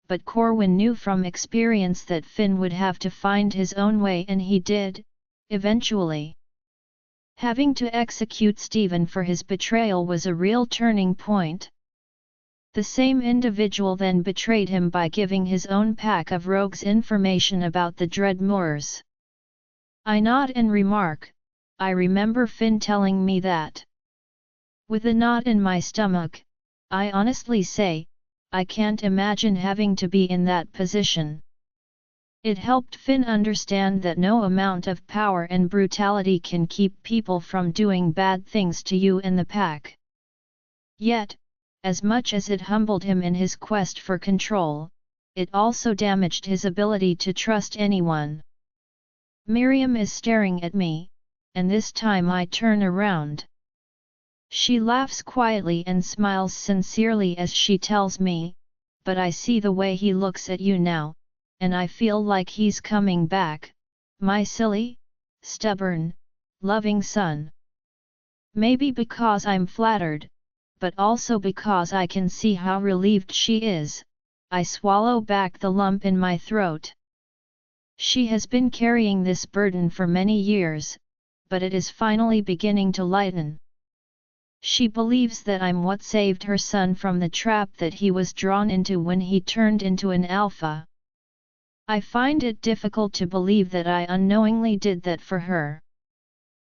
but Corwin knew from experience that Finn would have to find his own way, and he did, eventually. Having to execute Stephen for his betrayal was a real turning point. The same individual then betrayed him by giving his own pack of rogues information about the Dread Moors. I nod and remark, "I remember Finn telling me that." With a knot in my stomach, I honestly say, I can't imagine having to be in that position. It helped Finn understand that no amount of power and brutality can keep people from doing bad things to you and the pack. Yet, as much as it humbled him in his quest for control, it also damaged his ability to trust anyone. Miriam is staring at me, and this time I turn around. She laughs quietly and smiles sincerely as she tells me, "But I see the way he looks at you now, and I feel like he's coming back, my silly, stubborn, loving son." Maybe because I'm flattered, but also because I can see how relieved she is, I swallow back the lump in my throat. She has been carrying this burden for many years, but it is finally beginning to lighten. She believes that I'm what saved her son from the trap that he was drawn into when he turned into an alpha. I find it difficult to believe that I unknowingly did that for her.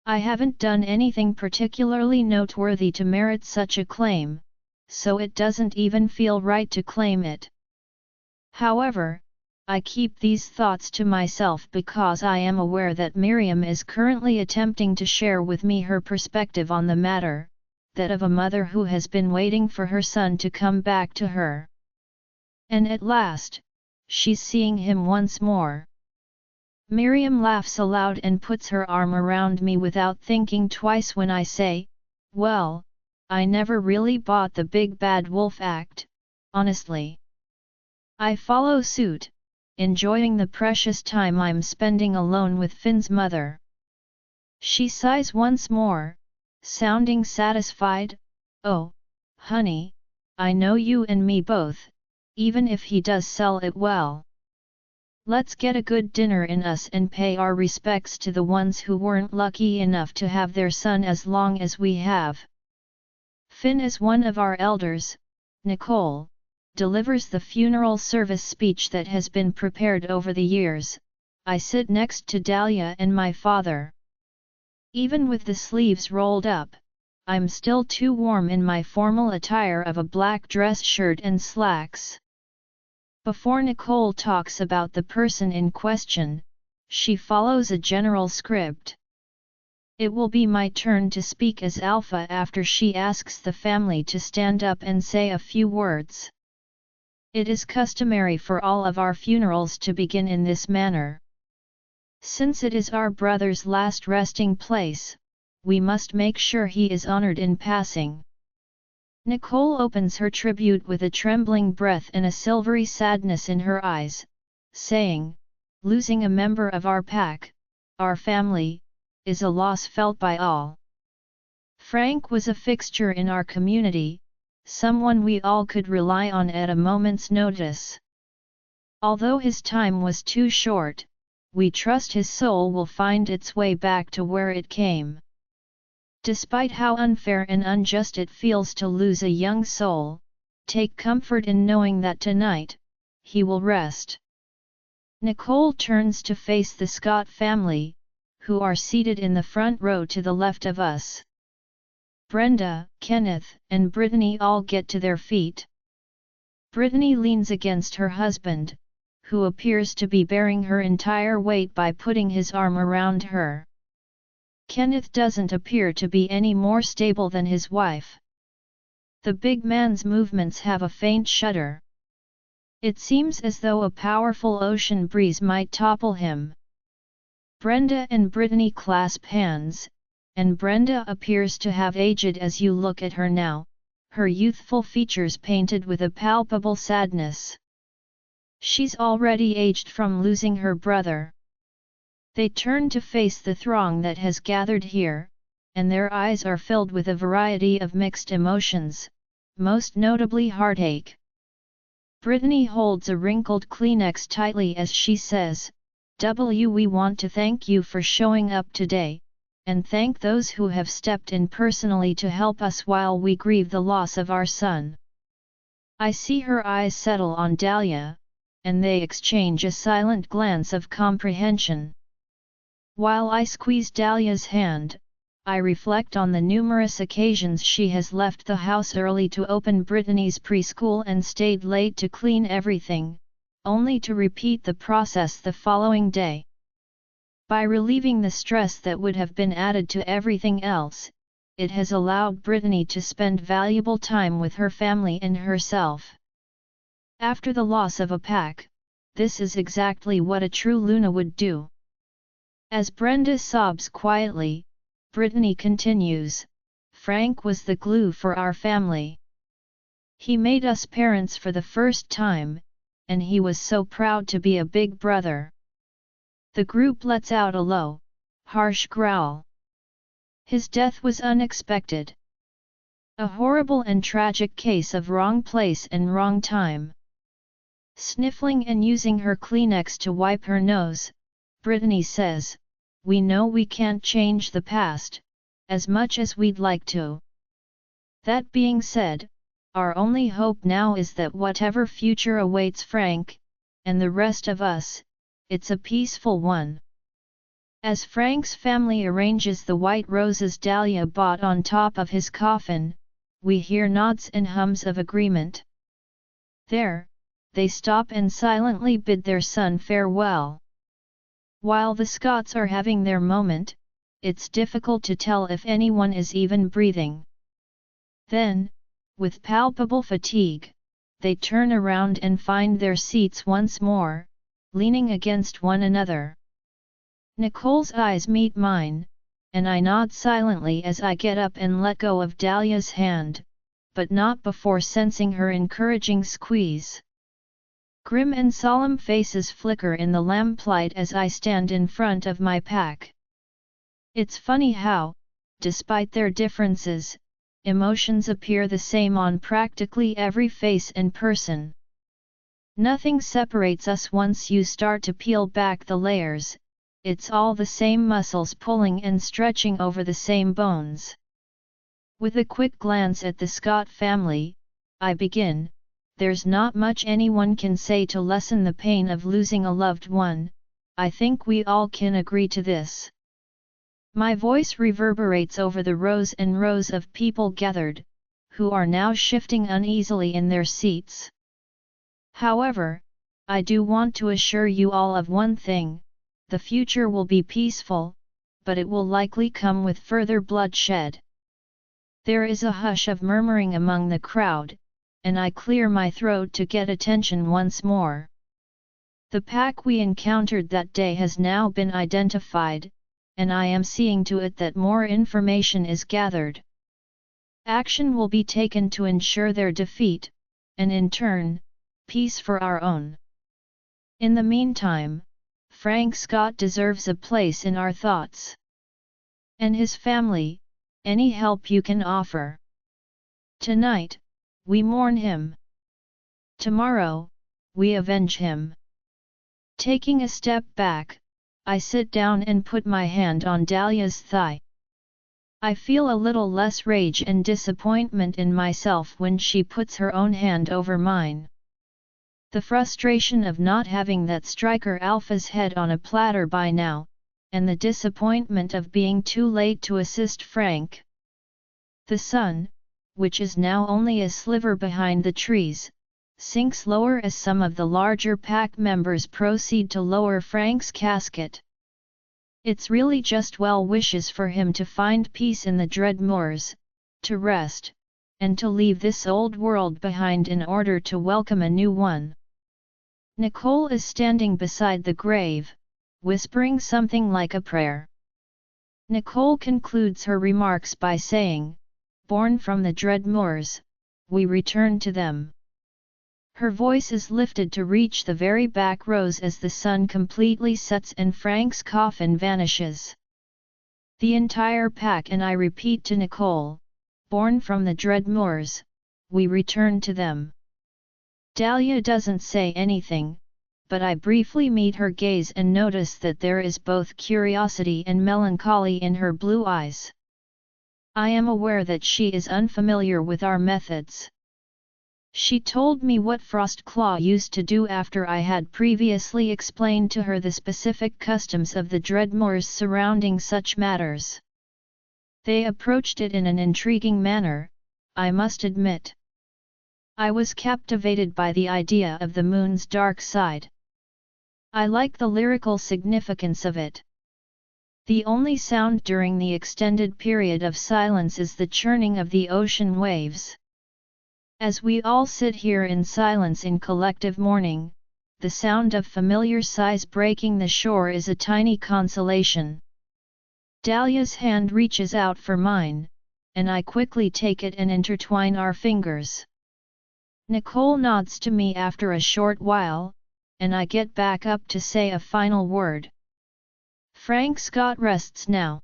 I haven't done anything particularly noteworthy to merit such a claim, so it doesn't even feel right to claim it. However, I keep these thoughts to myself because I am aware that Miriam is currently attempting to share with me her perspective on the matter, that of a mother who has been waiting for her son to come back to her. And at last, she's seeing him once more. Miriam laughs aloud and puts her arm around me without thinking twice when I say, well, I never really bought the big bad wolf act, honestly. I follow suit, enjoying the precious time I'm spending alone with Finn's mother. She sighs once more, sounding satisfied. Oh, honey, I know you and me both, even if he does sell it well. Let's get a good dinner in us and pay our respects to the ones who weren't lucky enough to have their son as long as we have. Finn is one of our elders. Nicole delivers the funeral service speech that has been prepared over the years. I sit next to Dahlia and my father. Even with the sleeves rolled up, I'm still too warm in my formal attire of a black dress shirt and slacks. Before Nicole talks about the person in question, she follows a general script. It will be my turn to speak as Alpha after she asks the family to stand up and say a few words. It is customary for all of our funerals to begin in this manner. Since it is our brother's last resting place, we must make sure he is honored in passing. Nicole opens her tribute with a trembling breath and a silvery sadness in her eyes, saying, losing a member of our pack, our family, is a loss felt by all. Frank was a fixture in our community, someone we all could rely on at a moment's notice. Although his time was too short, we trust his soul will find its way back to where it came. Despite how unfair and unjust it feels to lose a young soul, take comfort in knowing that tonight, he will rest. Nicole turns to face the Scott family, who are seated in the front row to the left of us. Brenda, Kenneth, and Brittany all get to their feet. Brittany leans against her husband, who appears to be bearing her entire weight by putting his arm around her. Kenneth doesn't appear to be any more stable than his wife. The big man's movements have a faint shudder. It seems as though a powerful ocean breeze might topple him. Brenda and Brittany clasp hands, and Brenda appears to have aged as you look at her now, her youthful features painted with a palpable sadness. She's already aged from losing her brother. They turn to face the throng that has gathered here, and their eyes are filled with a variety of mixed emotions, most notably heartache. Brittany holds a wrinkled Kleenex tightly as she says, we want to thank you for showing up today, and thank those who have stepped in personally to help us while we grieve the loss of our son. I see her eyes settle on Dahlia, and they exchange a silent glance of comprehension. While I squeeze Dahlia's hand, I reflect on the numerous occasions she has left the house early to open Brittany's preschool and stayed late to clean everything, only to repeat the process the following day. By relieving the stress that would have been added to everything else, it has allowed Brittany to spend valuable time with her family and herself. After the loss of a pack, this is exactly what a true Luna would do. As Brenda sobs quietly, Brittany continues, Frank was the glue for our family. He made us parents for the first time, and he was so proud to be a big brother. The group lets out a low, harsh growl. His death was unexpected. A horrible and tragic case of wrong place and wrong time. Sniffling and using her Kleenex to wipe her nose, Brittany says, we know we can't change the past, as much as we'd like to. That being said, our only hope now is that whatever future awaits Frank, and the rest of us, it's a peaceful one. As Frank's family arranges the white roses Dahlia bought on top of his coffin, we hear nods and hums of agreement. There, they stop and silently bid their son farewell. While the Scots are having their moment, it's difficult to tell if anyone is even breathing. Then, with palpable fatigue, they turn around and find their seats once more, leaning against one another. Nicole's eyes meet mine, and I nod silently as I get up and let go of Dahlia's hand, but not before sensing her encouraging squeeze. Grim and solemn faces flicker in the lamplight as I stand in front of my pack. It's funny how, despite their differences, emotions appear the same on practically every face and person. Nothing separates us once you start to peel back the layers. It's all the same muscles pulling and stretching over the same bones. With a quick glance at the Scott family, I begin, there's not much anyone can say to lessen the pain of losing a loved one, I think we all can agree to this. My voice reverberates over the rows and rows of people gathered, who are now shifting uneasily in their seats. However, I do want to assure you all of one thing. The future will be peaceful, but it will likely come with further bloodshed. There is a hush of murmuring among the crowd, and I clear my throat to get attention once more. The pack we encountered that day has now been identified, and I am seeing to it that more information is gathered. Action will be taken to ensure their defeat, and in turn, peace for our own. In the meantime, Frank Scott deserves a place in our thoughts. And his family, any help you can offer. Tonight, we mourn him. Tomorrow, we avenge him. Taking a step back, I sit down and put my hand on Dahlia's thigh. I feel a little less rage and disappointment in myself when she puts her own hand over mine. The frustration of not having that striker alpha's head on a platter by now, and the disappointment of being too late to assist Frank. The sun, which is now only a sliver behind the trees, sinks lower as some of the larger pack members proceed to lower Frank's casket. It's really just well wishes for him to find peace in the dread moors, to rest, and to leave this old world behind in order to welcome a new one. Nicole is standing beside the grave, whispering something like a prayer. Nicole concludes her remarks by saying, "Born from the dread moors, we return to them." Her voice is lifted to reach the very back rows as the sun completely sets and Frank's coffin vanishes. The entire pack and I repeat to Nicole, "Born from the dread moors, we return to them." Dahlia doesn't say anything, but I briefly meet her gaze and notice that there is both curiosity and melancholy in her blue eyes. I am aware that she is unfamiliar with our methods. She told me what Frostclaw used to do after I had previously explained to her the specific customs of the Dreadmoors surrounding such matters. They approached it in an intriguing manner, I must admit. I was captivated by the idea of the moon's dark side. I like the lyrical significance of it. The only sound during the extended period of silence is the churning of the ocean waves. As we all sit here in silence in collective mourning, the sound of familiar sighs breaking the shore is a tiny consolation. Dahlia's hand reaches out for mine, and I quickly take it and intertwine our fingers. Nicole nods to me after a short while, and I get back up to say a final word. Frank Scott rests now.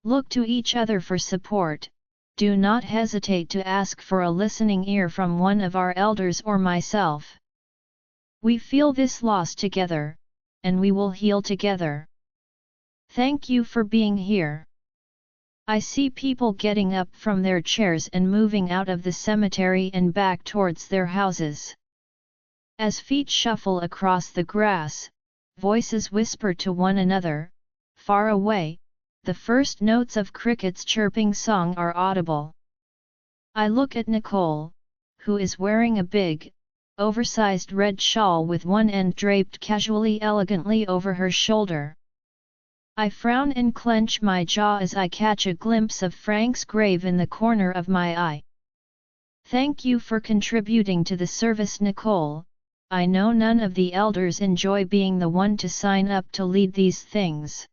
Look to each other for support, do not hesitate to ask for a listening ear from one of our elders or myself. We feel this loss together, and we will heal together. Thank you for being here. I see people getting up from their chairs and moving out of the cemetery and back towards their houses. As feet shuffle across the grass, voices whisper to one another, Far away, the first notes of crickets' chirping song are audible. I look at Nicole, who is wearing a big, oversized red shawl with one end draped casually elegantly over her shoulder. I frown and clench my jaw as I catch a glimpse of Frank's grave in the corner of my eye. Thank you for contributing to the service, Nicole. I know none of the elders enjoy being the one to sign up to lead these things.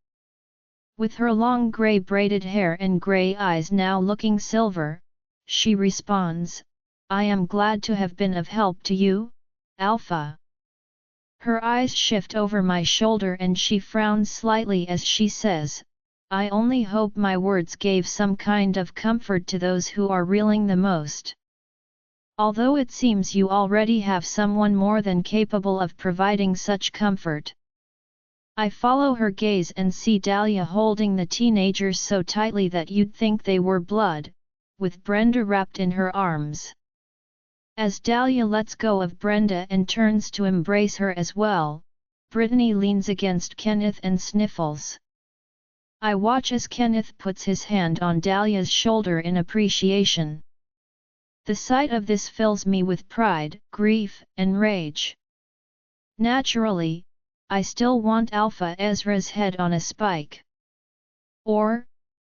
With her long grey braided hair and grey eyes now looking silver, she responds, I am glad to have been of help to you, Alpha. Her eyes shift over my shoulder and she frowns slightly as she says, I only hope my words gave some kind of comfort to those who are reeling the most. Although it seems you already have someone more than capable of providing such comfort. I follow her gaze and see Dahlia holding the teenagers so tightly that you'd think they were blood, with Brenda wrapped in her arms. As Dahlia lets go of Brenda and turns to embrace her as well, Brittany leans against Kenneth and sniffles. I watch as Kenneth puts his hand on Dahlia's shoulder in appreciation. The sight of this fills me with pride, grief, and rage. Naturally, I still want Alpha Ezra's head on a spike. Or,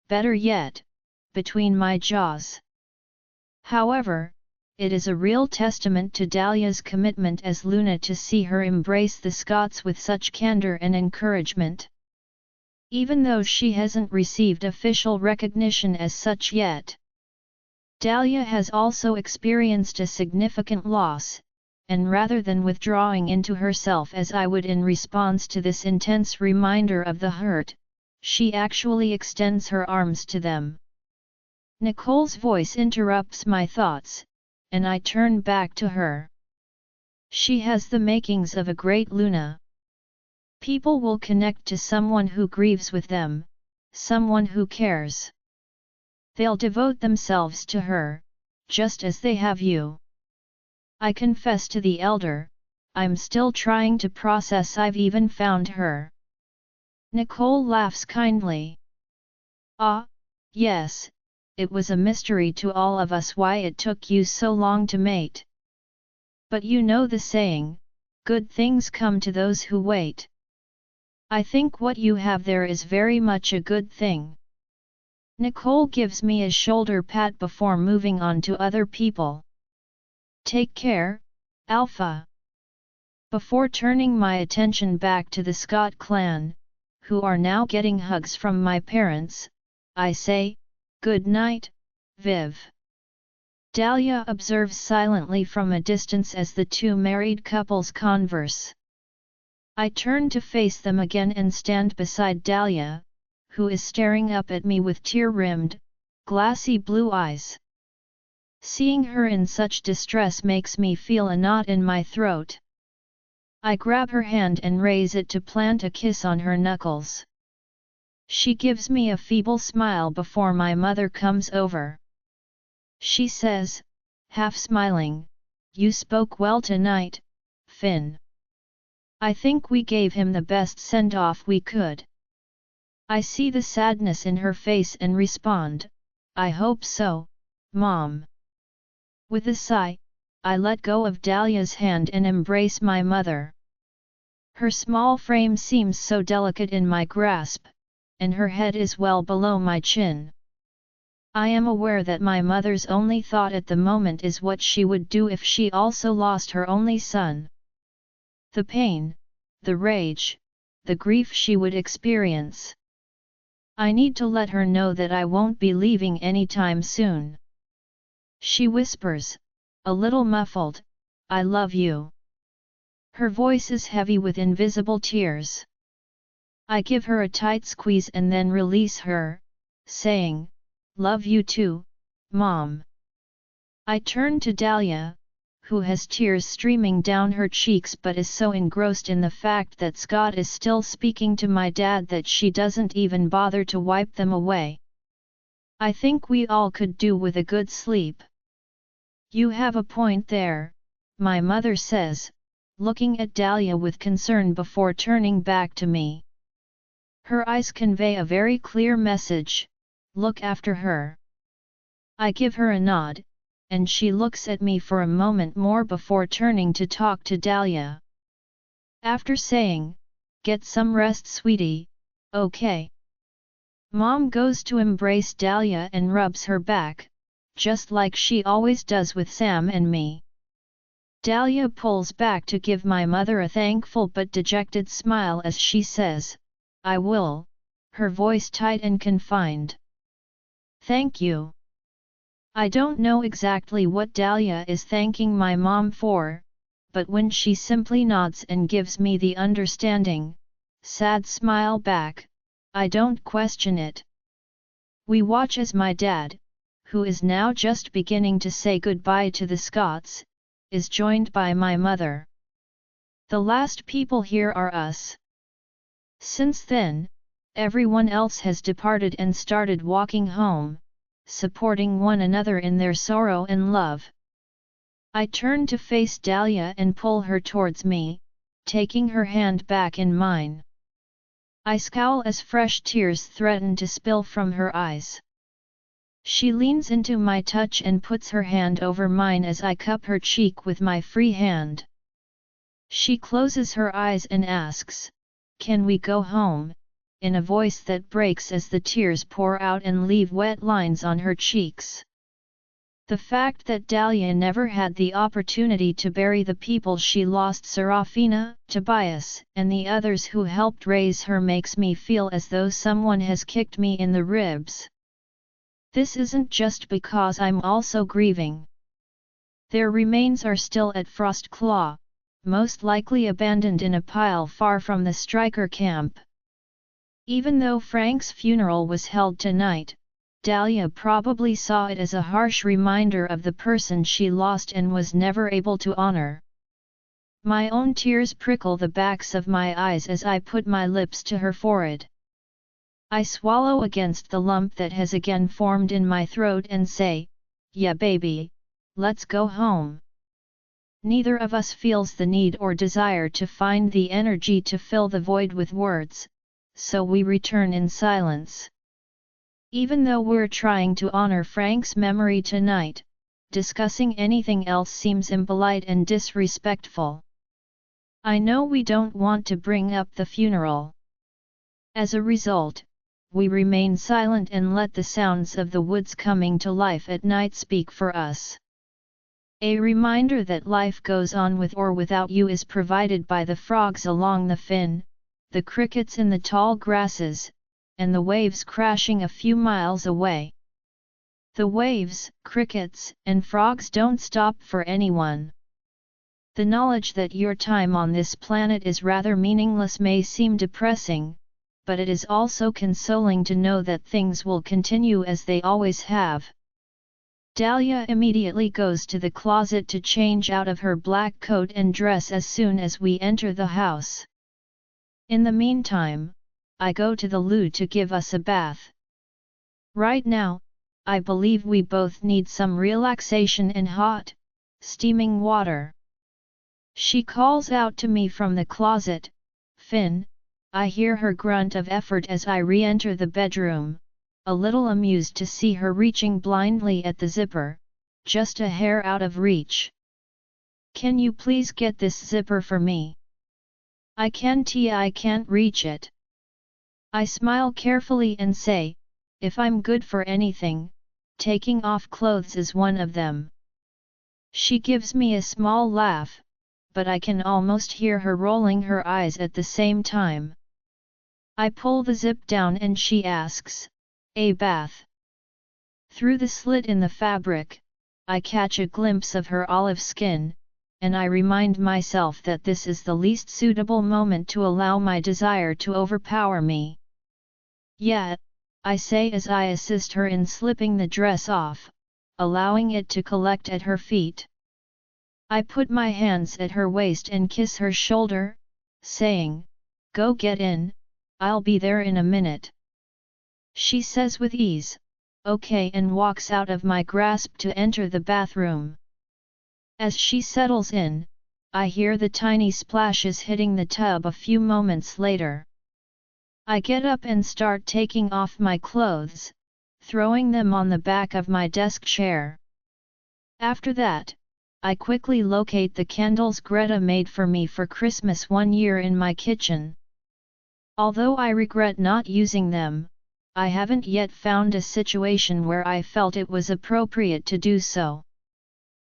better yet, between my jaws. However, it is a real testament to Dahlia's commitment as Luna to see her embrace the Scots with such candor and encouragement. Even though she hasn't received official recognition as such yet. Dahlia has also experienced a significant loss, and rather than withdrawing into herself as I would in response to this intense reminder of the hurt, she actually extends her arms to them. Nicole's voice interrupts my thoughts, and I turn back to her. She has the makings of a great Luna. People will connect to someone who grieves with them, someone who cares. They'll devote themselves to her, just as they have you. I confess to the elder, I'm still trying to process I've even found her. Nicole laughs kindly. Ah, yes, it was a mystery to all of us why it took you so long to mate. But you know the saying, good things come to those who wait. I think what you have there is very much a good thing. Nicole gives me a shoulder pat before moving on to other people. Take care, Alpha. Before turning my attention back to the Scott clan, who are now getting hugs from my parents, I say, good night, Viv. Dahlia observes silently from a distance as the two married couples converse. I turn to face them again and stand beside Dahlia, who is staring up at me with tear-rimmed, glassy blue eyes. Seeing her in such distress makes me feel a knot in my throat. I grab her hand and raise it to plant a kiss on her knuckles. She gives me a feeble smile before my mother comes over. She says, half smiling, you spoke well tonight, Finn. I think we gave him the best send-off we could. I see the sadness in her face and respond, I hope so, Mom. With a sigh, I let go of Dahlia's hand and embrace my mother. Her small frame seems so delicate in my grasp, and her head is well below my chin. I am aware that my mother's only thought at the moment is what she would do if she also lost her only son. The pain, the rage, the grief she would experience. I need to let her know that I won't be leaving anytime soon. She whispers, a little muffled, I love you. Her voice is heavy with invisible tears. I give her a tight squeeze and then release her, saying, love you too, Mom. I turn to Dahlia, who has tears streaming down her cheeks but is so engrossed in the fact that Scott is still speaking to my dad that she doesn't even bother to wipe them away. I think we all could do with a good sleep. You have a point there, my mother says, looking at Dahlia with concern before turning back to me. Her eyes convey a very clear message: look after her. I give her a nod, and she looks at me for a moment more before turning to talk to Dahlia. After saying, "Get some rest, sweetie, okay?" Mom goes to embrace Dahlia and rubs her back, just like she always does with Sam and me. Dahlia pulls back to give my mother a thankful but dejected smile as she says, "I will," her voice tight and confined. "Thank you." I don't know exactly what Dahlia is thanking my mom for, but when she simply nods and gives me the understanding, sad smile back, I don't question it. We watch as my dad, who is now just beginning to say goodbye to the Scots, is joined by my mother. The last people here are us. Since then, everyone else has departed and started walking home, supporting one another in their sorrow and love. I turn to face Dahlia and pull her towards me, taking her hand back in mine. I scowl as fresh tears threaten to spill from her eyes. She leans into my touch and puts her hand over mine as I cup her cheek with my free hand. She closes her eyes and asks, "Can we go home?" in a voice that breaks as the tears pour out and leave wet lines on her cheeks. The fact that Dahlia never had the opportunity to bury the people she lost, Serafina, Tobias, and the others who helped raise her, makes me feel as though someone has kicked me in the ribs. This isn't just because I'm also grieving. Their remains are still at Frostclaw, most likely abandoned in a pile far from the striker camp. Even though Frank's funeral was held tonight, Dahlia probably saw it as a harsh reminder of the person she lost and was never able to honor. My own tears prickle the backs of my eyes as I put my lips to her forehead. I swallow against the lump that has again formed in my throat and say, "Yeah baby, let's go home." Neither of us feels the need or desire to find the energy to fill the void with words, so we return in silence. Even though we're trying to honor Frank's memory tonight, discussing anything else seems impolite and disrespectful. I know we don't want to bring up the funeral. As a result, we remain silent and let the sounds of the woods coming to life at night speak for us. A reminder that life goes on with or without you is provided by the frogs along the Finn, the crickets in the tall grasses, and the waves crashing a few miles away. The waves, crickets, and frogs don't stop for anyone. The knowledge that your time on this planet is rather meaningless may seem depressing, but it is also consoling to know that things will continue as they always have. Dahlia immediately goes to the closet to change out of her black coat and dress as soon as we enter the house. In the meantime, I go to the loo to give us a bath. Right now, I believe we both need some relaxation and hot, steaming water. She calls out to me from the closet, "Finn." I hear her grunt of effort as I re-enter the bedroom, a little amused to see her reaching blindly at the zipper, just a hair out of reach. "Can you please get this zipper for me?" I can't reach it." I smile carefully and say, "If I'm good for anything, taking off clothes is one of them." She gives me a small laugh, but I can almost hear her rolling her eyes at the same time. I pull the zip down and she asks, "A bath?" Through the slit in the fabric, I catch a glimpse of her olive skin, and I remind myself that this is the least suitable moment to allow my desire to overpower me. "Yeah," I say as I assist her in slipping the dress off, allowing it to collect at her feet. I put my hands at her waist and kiss her shoulder, saying, "Go get in, I'll be there in a minute." She says with ease, "Okay," and walks out of my grasp to enter the bathroom. As she settles in, I hear the tiny splashes hitting the tub a few moments later. I get up and start taking off my clothes, throwing them on the back of my desk chair. After that, I quickly locate the candles Greta made for me for Christmas one year in my kitchen. Although I regret not using them, I haven't yet found a situation where I felt it was appropriate to do so.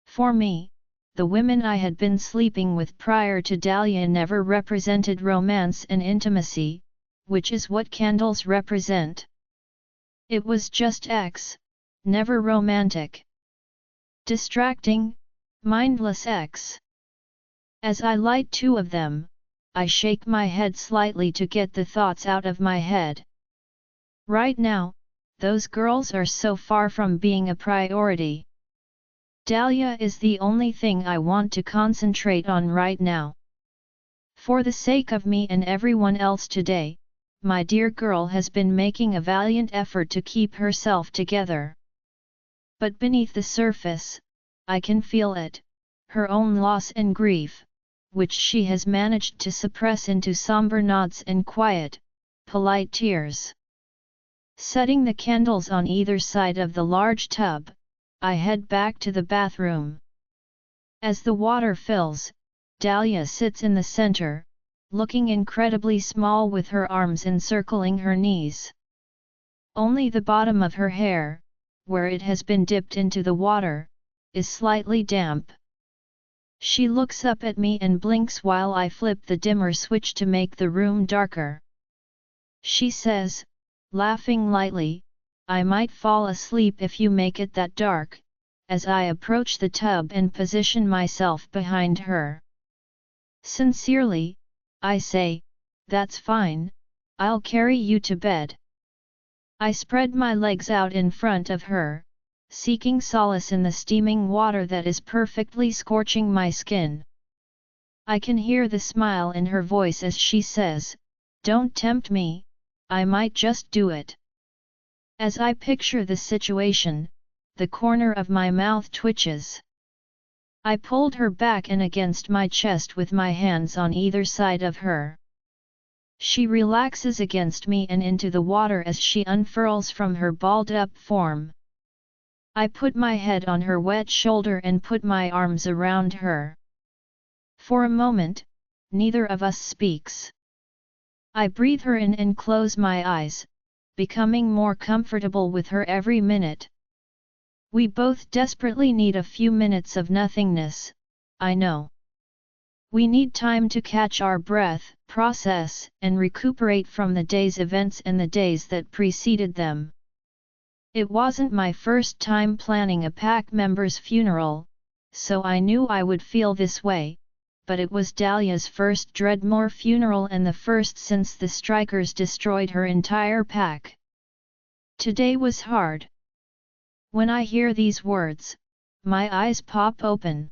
For me, the women I had been sleeping with prior to Dahlia never represented romance and intimacy, which is what candles represent. It was just sex, never romantic. Distracting, mindless sex. As I light two of them, I shake my head slightly to get the thoughts out of my head. Right now, those girls are so far from being a priority. Dahlia is the only thing I want to concentrate on right now. For the sake of me and everyone else today, my dear girl has been making a valiant effort to keep herself together. But beneath the surface, I can feel it, her own loss and grief, which she has managed to suppress into somber nods and quiet, polite tears. Setting the candles on either side of the large tub, I head back to the bathroom. As the water fills, Dahlia sits in the center, looking incredibly small with her arms encircling her knees. Only the bottom of her hair, where it has been dipped into the water, is slightly damp. She looks up at me and blinks while I flip the dimmer switch to make the room darker. She says, laughing lightly, "I might fall asleep if you make it that dark," as I approach the tub and position myself behind her. Sincerely, I say, "That's fine, I'll carry you to bed." I spread my legs out in front of her, seeking solace in the steaming water that is perfectly scorching my skin. I can hear the smile in her voice as she says, "Don't tempt me, I might just do it." As I picture the situation, the corner of my mouth twitches. I pulled her back and against my chest with my hands on either side of her. She relaxes against me and into the water as she unfurls from her balled-up form. I put my head on her wet shoulder and put my arms around her. For a moment, neither of us speaks. I breathe her in and close my eyes, becoming more comfortable with her every minute. We both desperately need a few minutes of nothingness, I know. We need time to catch our breath, process, and recuperate from the day's events and the days that preceded them. It wasn't my first time planning a pack member's funeral, so I knew I would feel this way, but it was Dahlia's first Dreadmore funeral and the first since the strikers destroyed her entire pack. Today was hard. When I hear these words, my eyes pop open.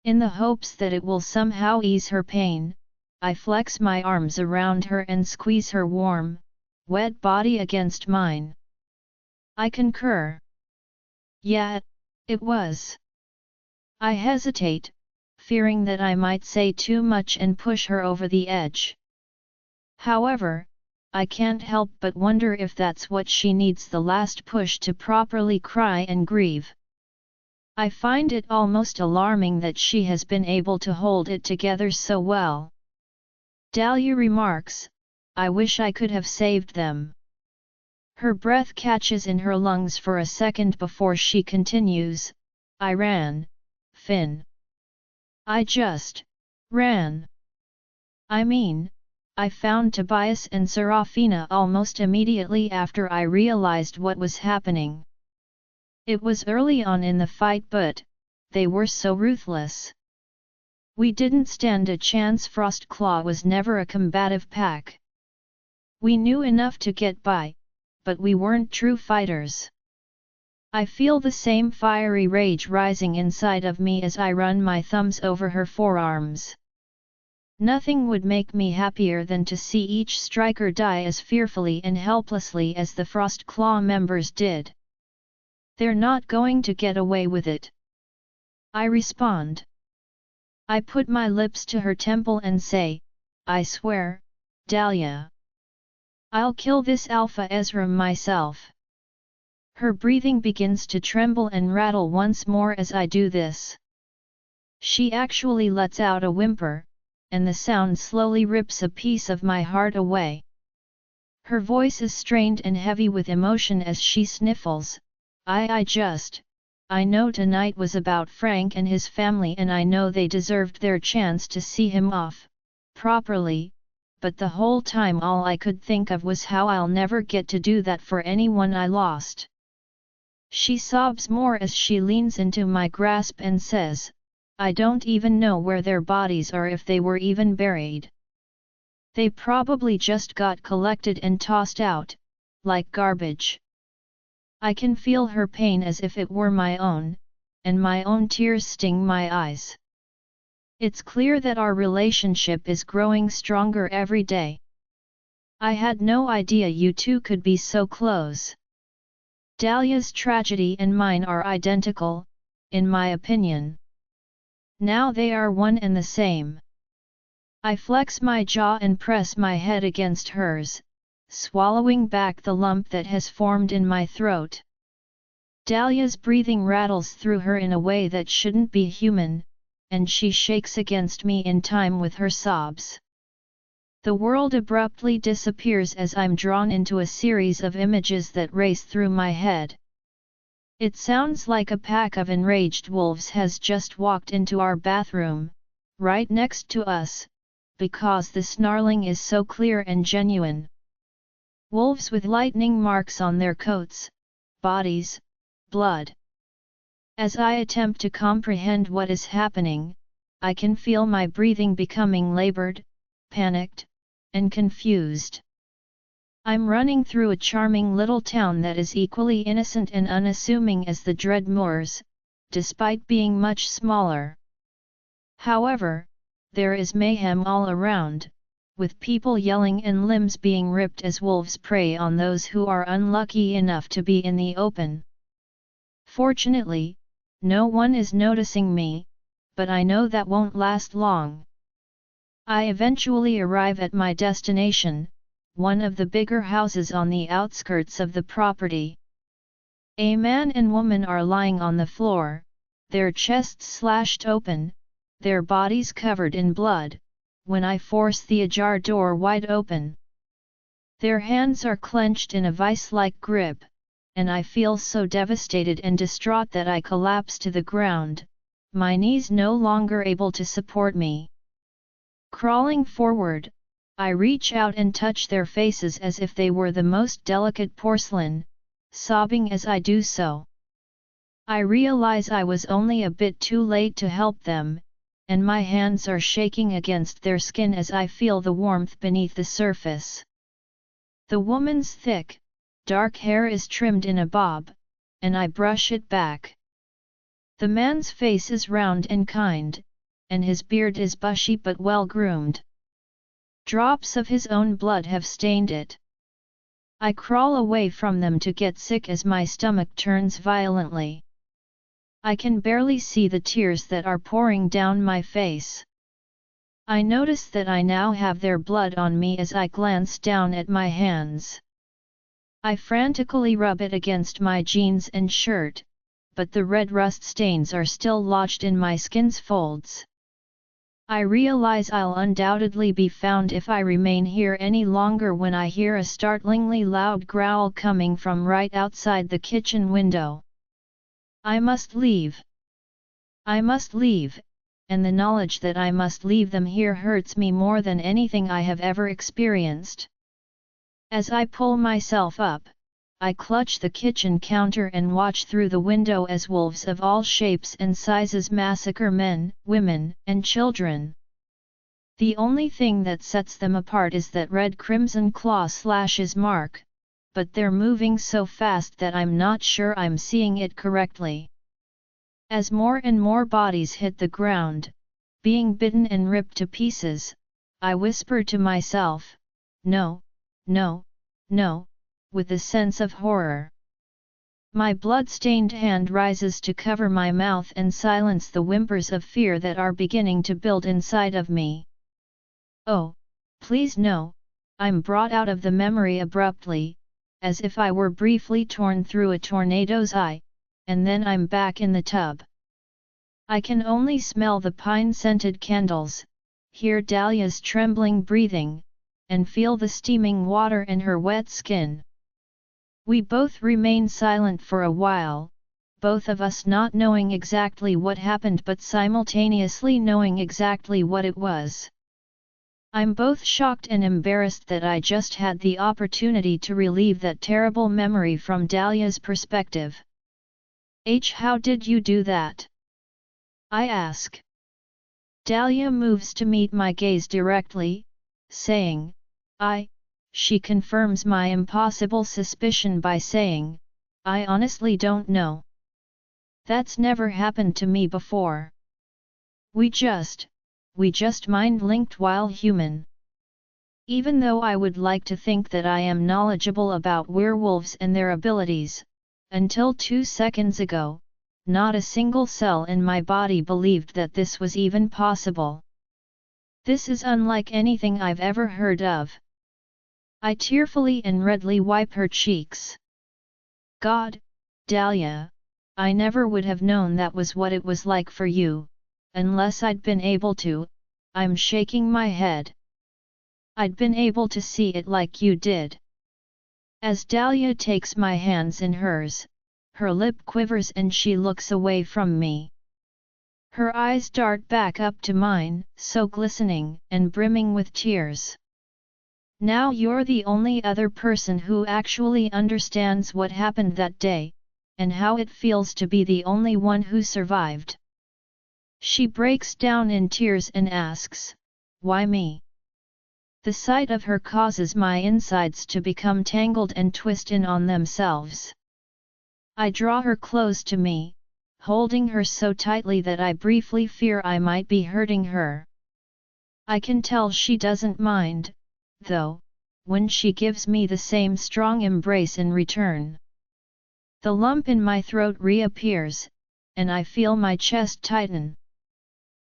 In the hopes that it will somehow ease her pain, I flex my arms around her and squeeze her warm, wet body against mine. I concur. Yeah, it was. I hesitate, fearing that I might say too much and push her over the edge. However, I can't help but wonder if that's what she needs, the last push to properly cry and grieve. I find it almost alarming that she has been able to hold it together so well. Dahlia remarks, "I wish I could have saved them." Her breath catches in her lungs for a second before she continues, "I ran, Finn. I just ran. I mean, I found Tobias and Serafina almost immediately after I realized what was happening. It was early on in the fight, but they were so ruthless. We didn't stand a chance. Frostclaw was never a combative pack. We knew enough to get by, but we weren't true fighters." I feel the same fiery rage rising inside of me as I run my thumbs over her forearms. Nothing would make me happier than to see each striker die as fearfully and helplessly as the Frostclaw members did. They're not going to get away with it. I respond. I put my lips to her temple and say, "I swear, Dahlia. I'll kill this Alpha Ezra myself. Her breathing begins to tremble and rattle once more as I do this. She actually lets out a whimper, and the sound slowly rips a piece of my heart away. Her voice is strained and heavy with emotion as she sniffles. I know tonight was about Frank and his family, and I know they deserved their chance to see him off properly, but the whole time all I could think of was how I'll never get to do that for anyone I lost. She sobs more as she leans into my grasp and says, I don't even know where their bodies are, if they were even buried. They probably just got collected and tossed out, like garbage. I can feel her pain as if it were my own, and my own tears sting my eyes. It's clear that our relationship is growing stronger every day. I had no idea you two could be so close. Dahlia's tragedy and mine are identical, in my opinion. Now they are one and the same. I flex my jaw and press my head against hers, swallowing back the lump that has formed in my throat. Dahlia's breathing rattles through her in a way that shouldn't be human, and she shakes against me in time with her sobs. The world abruptly disappears as I'm drawn into a series of images that race through my head. It sounds like a pack of enraged wolves has just walked into our bathroom, right next to us, because the snarling is so clear and genuine. Wolves with lightning marks on their coats, bodies, blood. As I attempt to comprehend what is happening, I can feel my breathing becoming labored, panicked, and confused. I'm running through a charming little town that is equally innocent and unassuming as the Dread Moors, despite being much smaller. However, there is mayhem all around, with people yelling and limbs being ripped as wolves prey on those who are unlucky enough to be in the open. Fortunately, no one is noticing me, but I know that won't last long. I eventually arrive at my destination, one of the bigger houses on the outskirts of the property. A man and woman are lying on the floor, their chests slashed open, their bodies covered in blood, when I force the ajar door wide open. Their hands are clenched in a vice-like grip, and I feel so devastated and distraught that I collapse to the ground, my knees no longer able to support me. Crawling forward, I reach out and touch their faces as if they were the most delicate porcelain, sobbing as I do so. I realize I was only a bit too late to help them, and my hands are shaking against their skin as I feel the warmth beneath the surface. The woman's thick, dark hair is trimmed in a bob, and I brush it back. The man's face is round and kind, and his beard is bushy but well groomed. Drops of his own blood have stained it. I crawl away from them to get sick as my stomach turns violently. I can barely see the tears that are pouring down my face. I notice that I now have their blood on me as I glance down at my hands. I frantically rub it against my jeans and shirt, but the red rust stains are still lodged in my skin's folds. I realize I'll undoubtedly be found if I remain here any longer when I hear a startlingly loud growl coming from right outside the kitchen window. I must leave. I must leave, and the knowledge that I must leave them here hurts me more than anything I have ever experienced. As I pull myself up, I clutch the kitchen counter and watch through the window as wolves of all shapes and sizes massacre men, women, and children. The only thing that sets them apart is that red crimson claw slashes mark, but they're moving so fast that I'm not sure I'm seeing it correctly. As more and more bodies hit the ground, being bitten and ripped to pieces, I whisper to myself, "No, no, no," with a sense of horror. My blood-stained hand rises to cover my mouth and silence the whimpers of fear that are beginning to build inside of me. "Oh, please no, I'm brought out of the memory abruptly, as if I were briefly torn through a tornado's eye, and then I'm back in the tub. I can only smell the pine-scented candles, hear Dahlia's trembling breathing, and feel the steaming water in her wet skin. We both remain silent for a while, both of us not knowing exactly what happened but simultaneously knowing exactly what it was. I'm both shocked and embarrassed that I just had the opportunity to relieve that terrible memory from Dahlia's perspective. How did you do that? I ask. Dahlia moves to meet my gaze directly, saying, She confirms my impossible suspicion by saying, I honestly don't know. That's never happened to me before. We just mind-linked while human. Even though I would like to think that I am knowledgeable about werewolves and their abilities, until 2 seconds ago, not a single cell in my body believed that this was even possible. This is unlike anything I've ever heard of. I tearfully and redly wipe her cheeks. God, Dahlia, I never would have known that was what it was like for you, unless I'd been able to. I'm shaking my head. I'd been able to see it like you did. As Dahlia takes my hands in hers, her lip quivers and she looks away from me. Her eyes dart back up to mine, so glistening and brimming with tears. Now you're the only other person who actually understands what happened that day, and how it feels to be the only one who survived. She breaks down in tears and asks, why me? The sight of her causes my insides to become tangled and twist in on themselves. I draw her close to me, holding her so tightly that I briefly fear I might be hurting her. I can tell she doesn't mind, though, when she gives me the same strong embrace in return. The lump in my throat reappears, and I feel my chest tighten.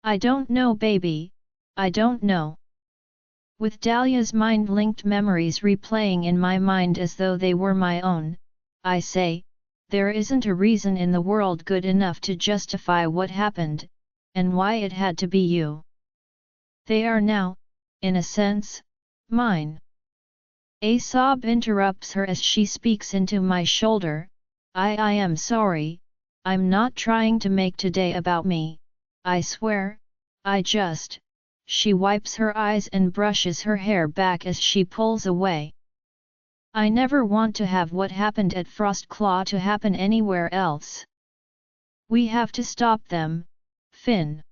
I don't know, baby, I don't know. With Dahlia's mind-linked memories replaying in my mind as though they were my own, I say, there isn't a reason in the world good enough to justify what happened, and why it had to be you. They are now, in a sense, mine. A sob interrupts her as she speaks into my shoulder. I am sorry, I'm not trying to make today about me, I swear, She wipes her eyes and brushes her hair back as she pulls away. I never want to have what happened at Frostclaw to happen anywhere else. We have to stop them, Finn.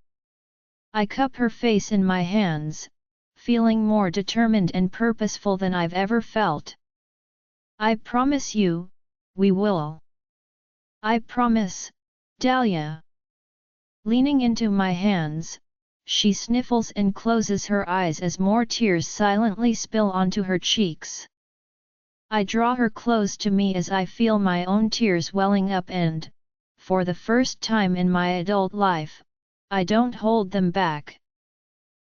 I cup her face in my hands, feeling more determined and purposeful than I've ever felt. I promise you, we will. I promise, Dahlia. Leaning into my hands, she sniffles and closes her eyes as more tears silently spill onto her cheeks. I draw her close to me as I feel my own tears welling up and, for the first time in my adult life, I don't hold them back.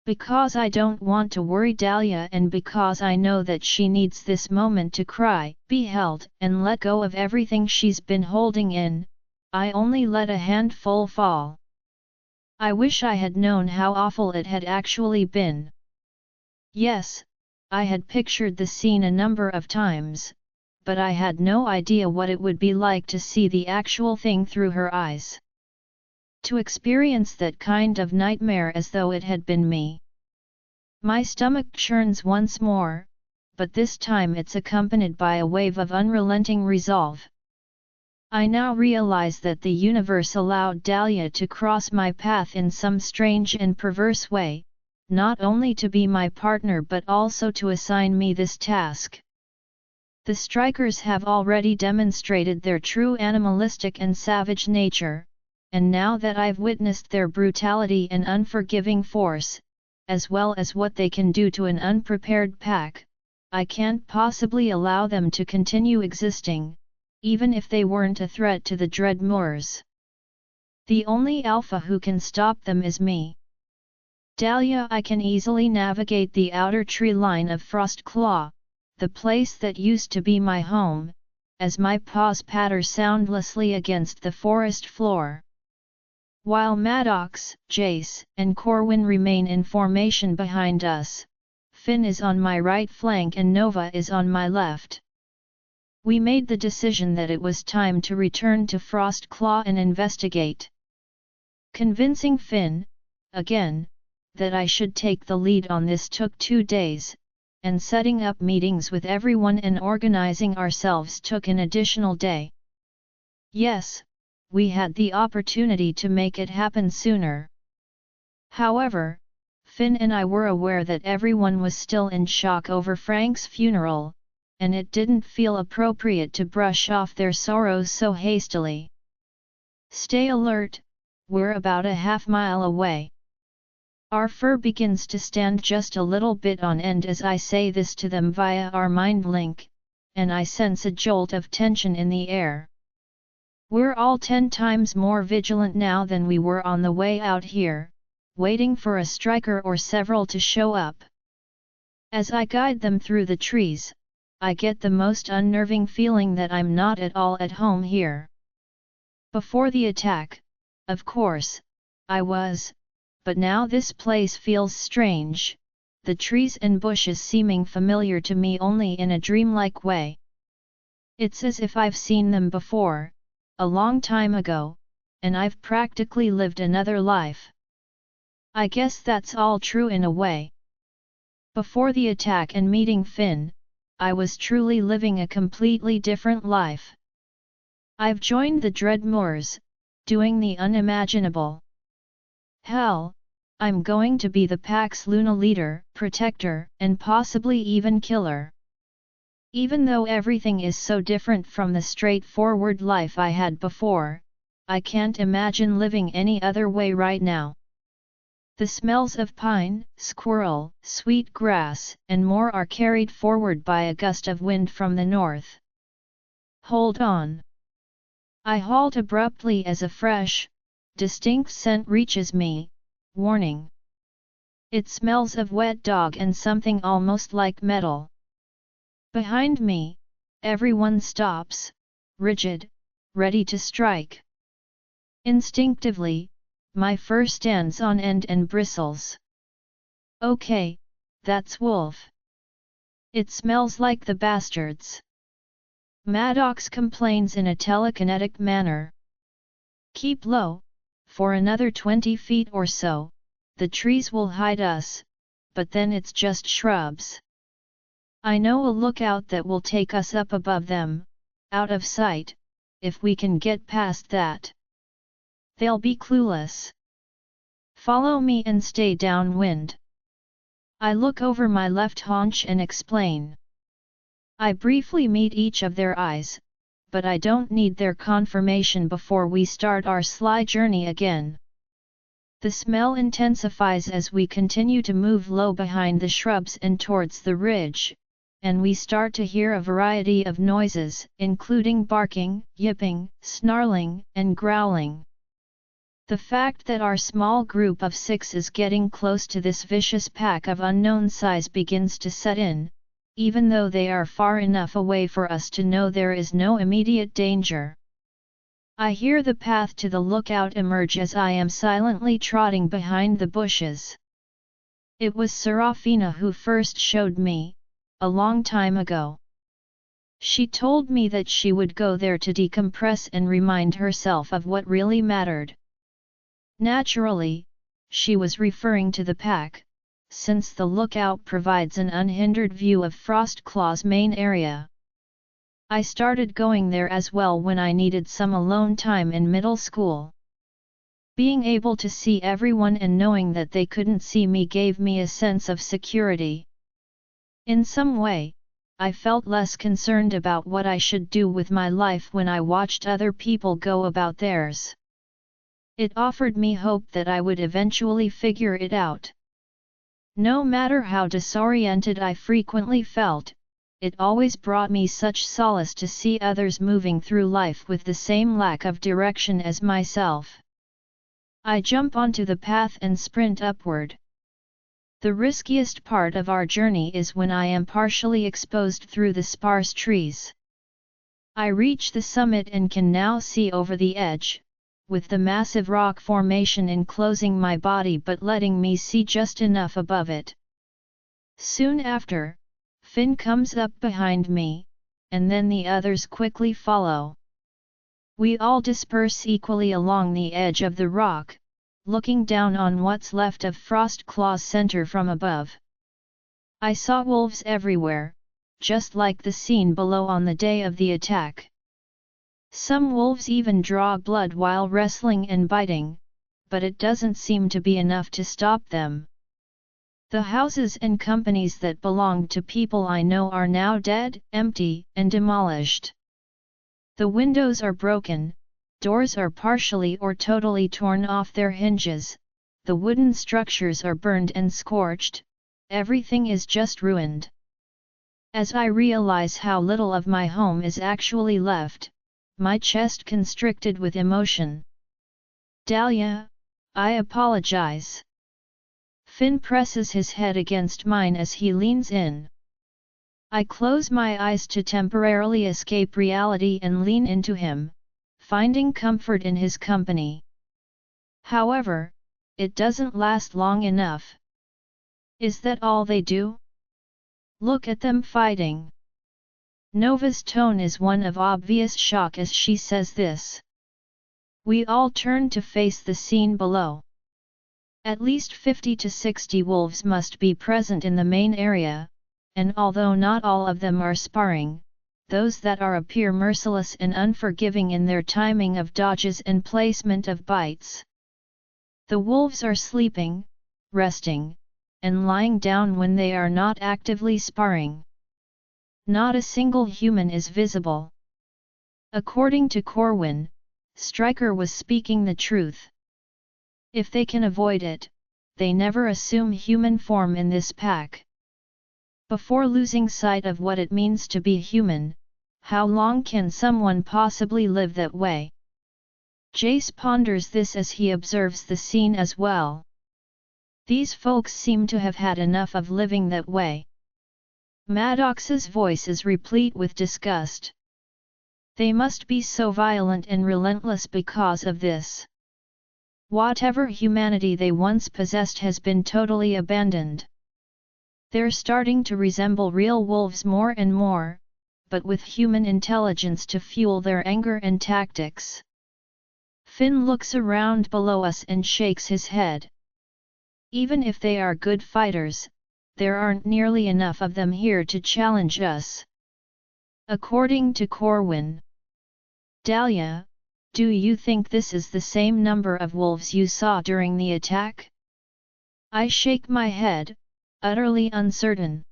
Because I don't want to worry Dahlia and because I know that she needs this moment to cry, be held, and let go of everything she's been holding in, I only let a handful fall. I wish I had known how awful it had actually been. Yes, I had pictured the scene a number of times, but I had no idea what it would be like to see the actual thing through her eyes. To experience that kind of nightmare as though it had been me. My stomach churns once more, but this time it's accompanied by a wave of unrelenting resolve. I now realize that the universe allowed Dahlia to cross my path in some strange and perverse way, not only to be my partner but also to assign me this task. The strikers have already demonstrated their true animalistic and savage nature, and now that I've witnessed their brutality and unforgiving force, as well as what they can do to an unprepared pack, I can't possibly allow them to continue existing, even if they weren't a threat to the Dread Moors. The only alpha who can stop them is me. Dahlia, I can easily navigate the outer tree line of Frostclaw, the place that used to be my home, as my paws patter soundlessly against the forest floor. While Maddox, Jace, and Corwin remain in formation behind us, Finn is on my right flank and Nova is on my left. We made the decision that it was time to return to Frostclaw and investigate. Convincing Finn, again, that I should take the lead on this took 2 days, and setting up meetings with everyone and organizing ourselves took an additional day. Yes, we had the opportunity to make it happen sooner. However, Finn and I were aware that everyone was still in shock over Frank's funeral, and it didn't feel appropriate to brush off their sorrows so hastily. Stay alert, we're about a half-mile away. Our fur begins to stand just a little bit on end as I say this to them via our mind link, and I sense a jolt of tension in the air. We're all 10 times more vigilant now than we were on the way out here, waiting for a striker or several to show up. As I guide them through the trees, I get the most unnerving feeling that I'm not at all at home here. Before the attack, of course, I was, but now this place feels strange, the trees and bushes seeming familiar to me only in a dreamlike way. It's as if I've seen them before, a long time ago, and I've practically lived another life. I guess that's all true in a way. Before the attack and meeting Finn, I was truly living a completely different life. I've joined the Dreadmoors, doing the unimaginable. Hell, I'm going to be the pack's Luna leader, protector, and possibly even killer. Even though everything is so different from the straightforward life I had before, I can't imagine living any other way right now. The smells of pine, squirrel, sweet grass, and more are carried forward by a gust of wind from the north. Hold on. I halt abruptly as a fresh, distinct scent reaches me, warning. It smells of wet dog and something almost like metal. Behind me, everyone stops, rigid, ready to strike. Instinctively, my fur stands on end and bristles. Okay, that's Wolf. It smells like the bastards. Maddox complains in a telekinetic manner. Keep low, for another 20 feet or so, the trees will hide us, but then it's just shrubs. I know a lookout that will take us up above them, out of sight, if we can get past that. They'll be clueless. Follow me and stay downwind. I look over my left haunch and explain. I briefly meet each of their eyes, but I don't need their confirmation before we start our sly journey again. The smell intensifies as we continue to move low behind the shrubs and towards the ridge, and we start to hear a variety of noises, including barking, yipping, snarling, and growling. The fact that our small group of 6 is getting close to this vicious pack of unknown size begins to set in, even though they are far enough away for us to know there is no immediate danger. I hear the path to the lookout emerge as I am silently trotting behind the bushes. It was Serafina who first showed me, a long time ago. She told me that she would go there to decompress and remind herself of what really mattered. Naturally, she was referring to the pack, since the lookout provides an unhindered view of Frostclaw's main area. I started going there as well when I needed some alone time in middle school. Being able to see everyone and knowing that they couldn't see me gave me a sense of security. In some way, I felt less concerned about what I should do with my life when I watched other people go about theirs. It offered me hope that I would eventually figure it out. No matter how disoriented I frequently felt, it always brought me such solace to see others moving through life with the same lack of direction as myself. I jump onto the path and sprint upward, The riskiest part of our journey is when I am partially exposed through the sparse trees. I reach the summit and can now see over the edge, with the massive rock formation enclosing my body but letting me see just enough above it. Soon after, Finn comes up behind me, and then the others quickly follow. We all disperse equally along the edge of the rock, looking down on what's left of Frostclaw's center from above. I saw wolves everywhere, just like the scene below on the day of the attack. Some wolves even draw blood while wrestling and biting, but it doesn't seem to be enough to stop them. The houses and companies that belonged to people I know are now dead, empty, and demolished. The windows are broken, doors are partially or totally torn off their hinges, the wooden structures are burned and scorched, everything is just ruined. As I realize how little of my home is actually left, my chest constricted with emotion. Dahlia, I apologize. Finn presses his head against mine as he leans in. I close my eyes to temporarily escape reality and lean into him, finding comfort in his company. However, it doesn't last long enough. Is that all they do? Look at them fighting. Nova's tone is one of obvious shock as she says this. We all turn to face the scene below. At least 50 to 60 wolves must be present in the main area, and although not all of them are sparring, those that are appear merciless and unforgiving in their timing of dodges and placement of bites. The wolves are sleeping, resting, and lying down when they are not actively sparring. Not a single human is visible. According to Corwin, Stryker was speaking the truth. If they can avoid it, they never assume human form in this pack. Before losing sight of what it means to be human, how long can someone possibly live that way? Jace ponders this as he observes the scene as well. These folks seem to have had enough of living that way. Maddox's voice is replete with disgust. They must be so violent and relentless because of this. Whatever humanity they once possessed has been totally abandoned. They're starting to resemble real wolves more and more, but with human intelligence to fuel their anger and tactics. Finn looks around below us and shakes his head. Even if they are good fighters, there aren't nearly enough of them here to challenge us. According to Corwin. Dahlia, do you think this is the same number of wolves you saw during the attack? I shake my head, utterly uncertain.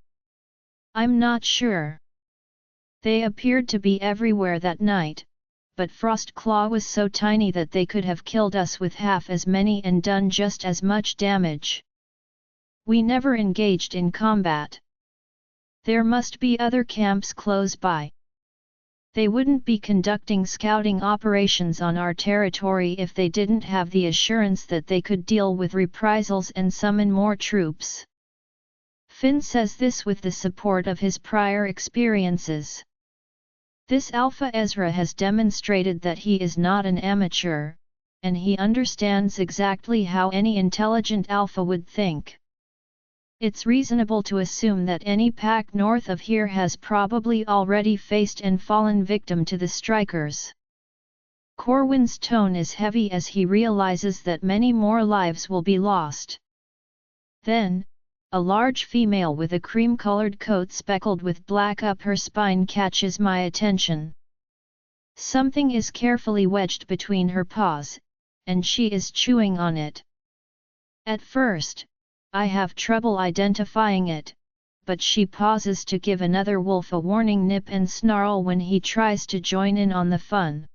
I'm not sure. They appeared to be everywhere that night, but Frostclaw was so tiny that they could have killed us with half as many and done just as much damage. We never engaged in combat. There must be other camps close by. They wouldn't be conducting scouting operations on our territory if they didn't have the assurance that they could deal with reprisals and summon more troops. Finn says this with the support of his prior experiences. This Alpha Ezra has demonstrated that he is not an amateur, and he understands exactly how any intelligent Alpha would think. It's reasonable to assume that any pack north of here has probably already faced and fallen victim to the strikers. Corwin's tone is heavy as he realizes that many more lives will be lost. Then, a large female with a cream-colored coat speckled with black up her spine catches my attention. Something is carefully wedged between her paws, and she is chewing on it. At first, I have trouble identifying it, but she pauses to give another wolf a warning nip and snarl when he tries to join in on the fun.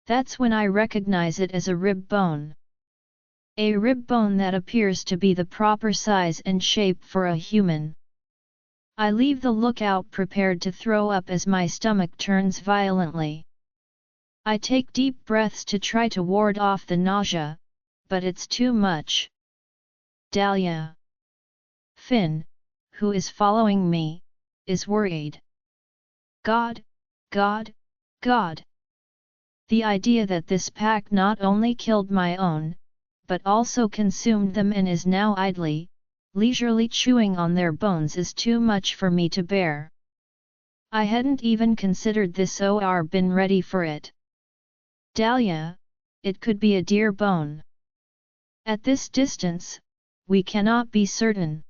That's when I recognize it as a rib bone. A rib bone that appears to be the proper size and shape for a human. I leave the lookout prepared to throw up as my stomach turns violently. I take deep breaths to try to ward off the nausea, but it's too much. Dahlia. Finn, who is following me, is worried. God, God, God. The idea that this pack not only killed my own, but also consumed them and is now leisurely chewing on their bones is too much for me to bear. I hadn't even considered this or been ready for it. Dahlia, it could be a deer bone. At this distance, we cannot be certain.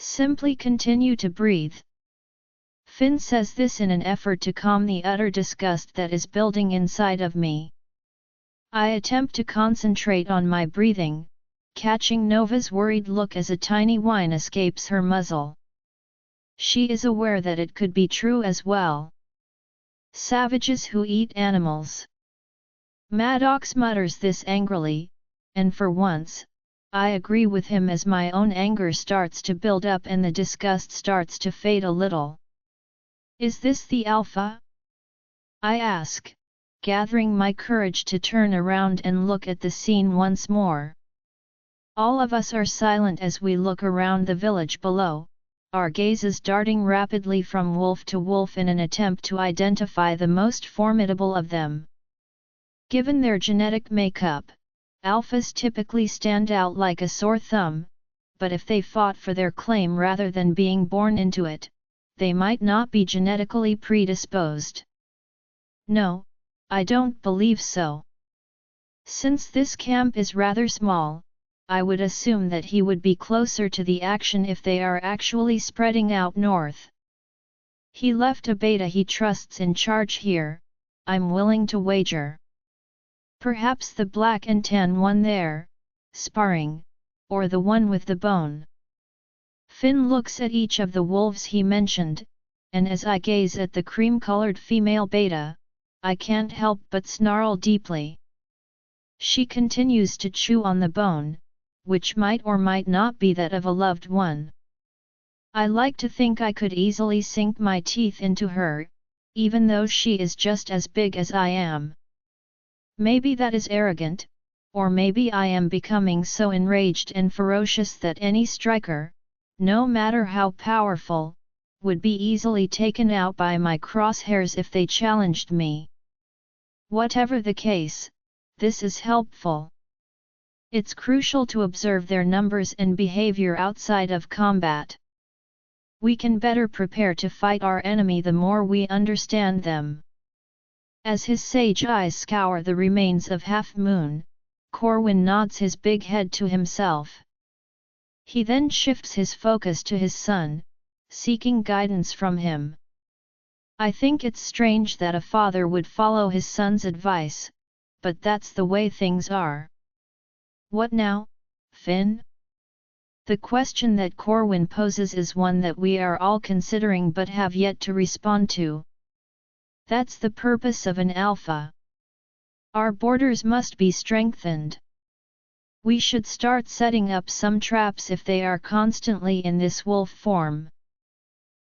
Simply continue to breathe. Finn says this in an effort to calm the utter disgust that is building inside of me. I attempt to concentrate on my breathing, catching Nova's worried look as a tiny whine escapes her muzzle. She is aware that it could be true as well. Savages who eat animals. Maddox mutters this angrily, and for once, I agree with him as my own anger starts to build up and the disgust starts to fade a little. Is this the alpha? I ask, gathering my courage to turn around and look at the scene once more. All of us are silent as we look around the village below, our gazes darting rapidly from wolf to wolf in an attempt to identify the most formidable of them. Given their genetic makeup, alphas typically stand out like a sore thumb, but if they fought for their claim rather than being born into it, they might not be genetically predisposed. No, I don't believe so. Since this camp is rather small, I would assume that he would be closer to the action if they are actually spreading out north. He left a beta he trusts in charge here, I'm willing to wager. Perhaps the black and tan one there, sparring, or the one with the bone. Finn looks at each of the wolves he mentioned, and as I gaze at the cream-colored female beta, I can't help but snarl deeply. She continues to chew on the bone, which might or might not be that of a loved one. I like to think I could easily sink my teeth into her, even though she is just as big as I am. Maybe that is arrogant, or maybe I am becoming so enraged and ferocious that any striker, no matter how powerful, would be easily taken out by my crosshairs if they challenged me. Whatever the case, this is helpful. It's crucial to observe their numbers and behavior outside of combat. We can better prepare to fight our enemy the more we understand them. As his sage eyes scour the remains of Half Moon, Corwin nods his big head to himself. He then shifts his focus to his son, seeking guidance from him. I think it's strange that a father would follow his son's advice, but that's the way things are. What now, Finn? The question that Corwin poses is one that we are all considering but have yet to respond to. That's the purpose of an alpha. Our borders must be strengthened. We should start setting up some traps if they are constantly in this wolf form.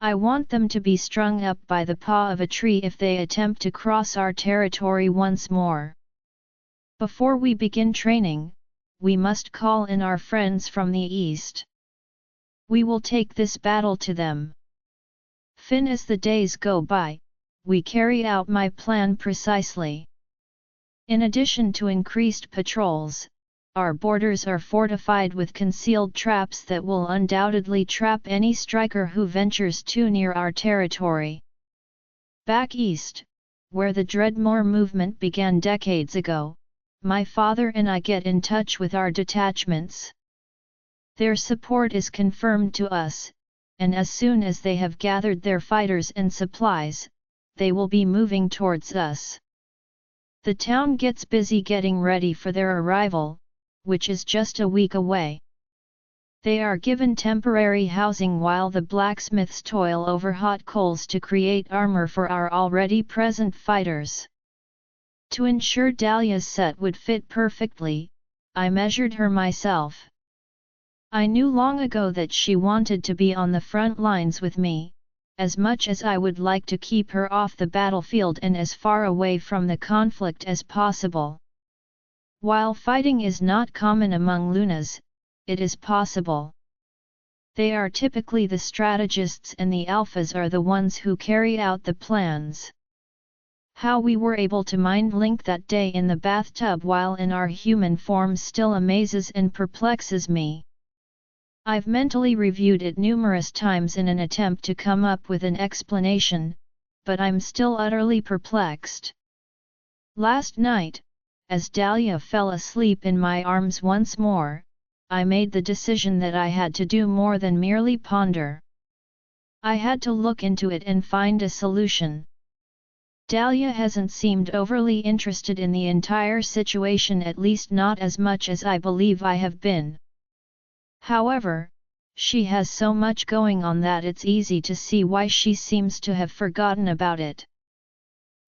I want them to be strung up by the paw of a tree if they attempt to cross our territory once more. Before we begin training, we must call in our friends from the east. We will take this battle to them. Finn, as the days go by, we carry out my plan precisely. In addition to increased patrols, our borders are fortified with concealed traps that will undoubtedly trap any striker who ventures too near our territory. Back east, where the Dreadmore movement began decades ago, my father and I get in touch with our detachments. Their support is confirmed to us, and as soon as they have gathered their fighters and supplies, they will be moving towards us. The town gets busy getting ready for their arrival, which is just a week away. They are given temporary housing while the blacksmiths toil over hot coals to create armor for our already present fighters. To ensure Dahlia's set would fit perfectly, I measured her myself. I knew long ago that she wanted to be on the front lines with me, as much as I would like to keep her off the battlefield and as far away from the conflict as possible. While fighting is not common among Lunas, it is possible. They are typically the strategists and the alphas are the ones who carry out the plans. How we were able to mind link that day in the bathtub while in our human forms still amazes and perplexes me. I've mentally reviewed it numerous times in an attempt to come up with an explanation, but I'm still utterly perplexed. Last night, as Dahlia fell asleep in my arms once more, I made the decision that I had to do more than merely ponder. I had to look into it and find a solution. Dahlia hasn't seemed overly interested in the entire situation, at least not as much as I believe I have been. However, she has so much going on that it's easy to see why she seems to have forgotten about it.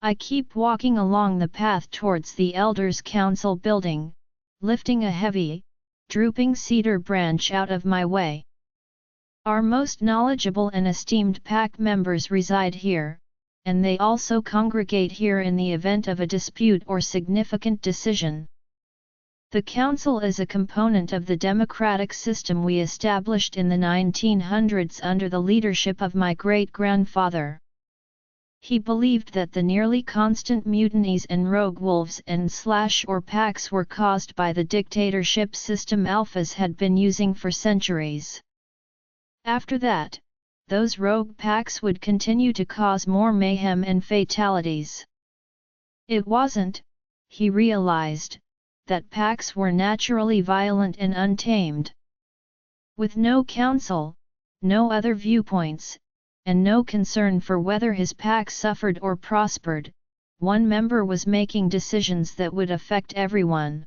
I keep walking along the path towards the Elders' Council building, lifting a heavy, drooping cedar branch out of my way. Our most knowledgeable and esteemed pack members reside here, and they also congregate here in the event of a dispute or significant decision. The council is a component of the democratic system we established in the 1900s under the leadership of my great-grandfather. He believed that the nearly constant mutinies and rogue wolves and or packs were caused by the dictatorship system alphas had been using for centuries. After that, those rogue packs would continue to cause more mayhem and fatalities. It wasn't, he realized, that packs were naturally violent and untamed. With no counsel, no other viewpoints, and no concern for whether his pack suffered or prospered, one member was making decisions that would affect everyone.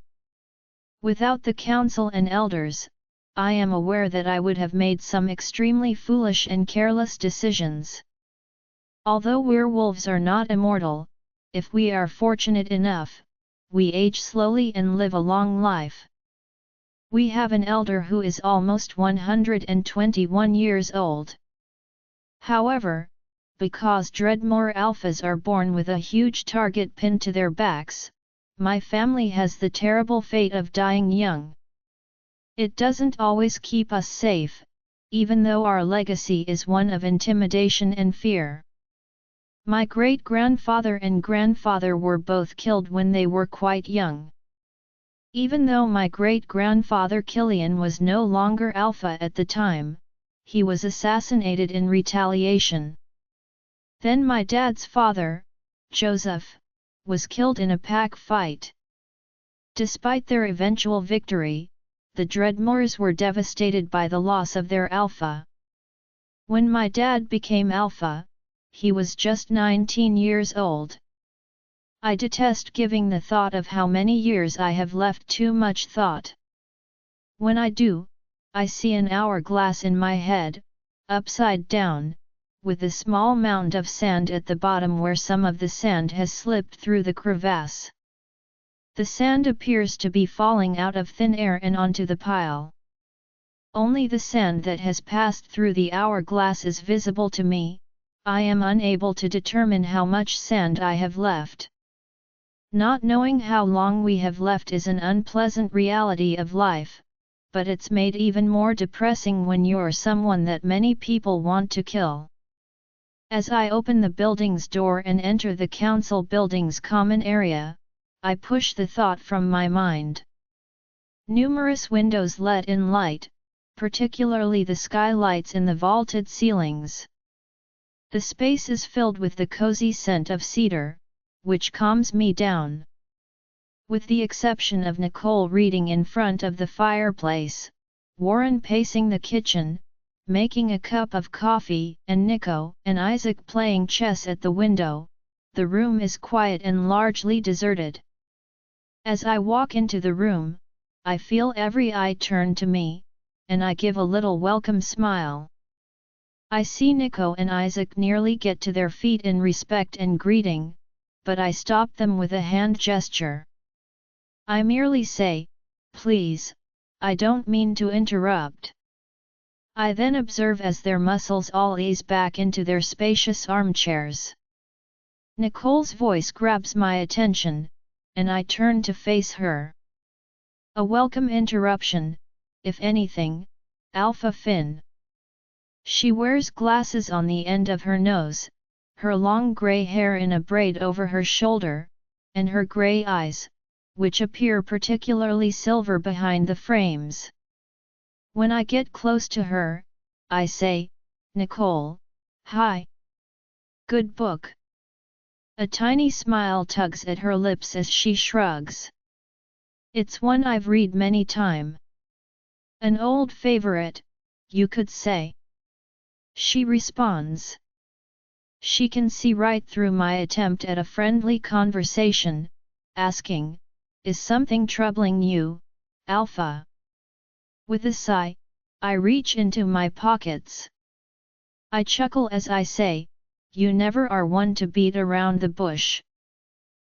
Without the council and elders, I am aware that I would have made some extremely foolish and careless decisions. Although werewolves are not immortal, if we are fortunate enough, we age slowly and live a long life. We have an elder who is almost 121 years old. However, because Dreadmore alphas are born with a huge target pinned to their backs, my family has the terrible fate of dying young. It doesn't always keep us safe, even though our legacy is one of intimidation and fear. My great-grandfather and grandfather were both killed when they were quite young. Even though my great-grandfather Killian was no longer alpha at the time, he was assassinated in retaliation. Then my dad's father, Joseph, was killed in a pack fight. Despite their eventual victory, the Dreadmores were devastated by the loss of their alpha. When my dad became alpha, he was just 19 years old. I detest giving the thought of how many years I have left too much thought. When I do, I see an hourglass in my head, upside down, with a small mound of sand at the bottom where some of the sand has slipped through the crevasse. The sand appears to be falling out of thin air and onto the pile. Only the sand that has passed through the hourglass is visible to me. I am unable to determine how much sand I have left. Not knowing how long we have left is an unpleasant reality of life, but it's made even more depressing when you're someone that many people want to kill. As I open the building's door and enter the council building's common area, I push the thought from my mind. Numerous windows let in light, particularly the skylights in the vaulted ceilings. The space is filled with the cozy scent of cedar, which calms me down. With the exception of Nicole reading in front of the fireplace, Warren pacing the kitchen, making a cup of coffee, and Nico and Isaac playing chess at the window, the room is quiet and largely deserted. As I walk into the room, I feel every eye turn to me, and I give a little welcome smile. I see Nico and Isaac nearly get to their feet in respect and greeting, but I stop them with a hand gesture. I merely say, "Please, I don't mean to interrupt." I then observe as their muscles all ease back into their spacious armchairs. Nicole's voice grabs my attention, and I turn to face her. A welcome interruption, if anything, Alpha Finn. She wears glasses on the end of her nose, her long grey hair in a braid over her shoulder, and her grey eyes, which appear particularly silver behind the frames. When I get close to her, I say, "Nicole, hi. Good book." A tiny smile tugs at her lips as she shrugs. "It's one I've read many times. An old favorite, you could say." She responds. She can see right through my attempt at a friendly conversation, asking, "Is something troubling you, Alpha?" With a sigh, I reach into my pockets. I chuckle as I say, "You never are one to beat around the bush."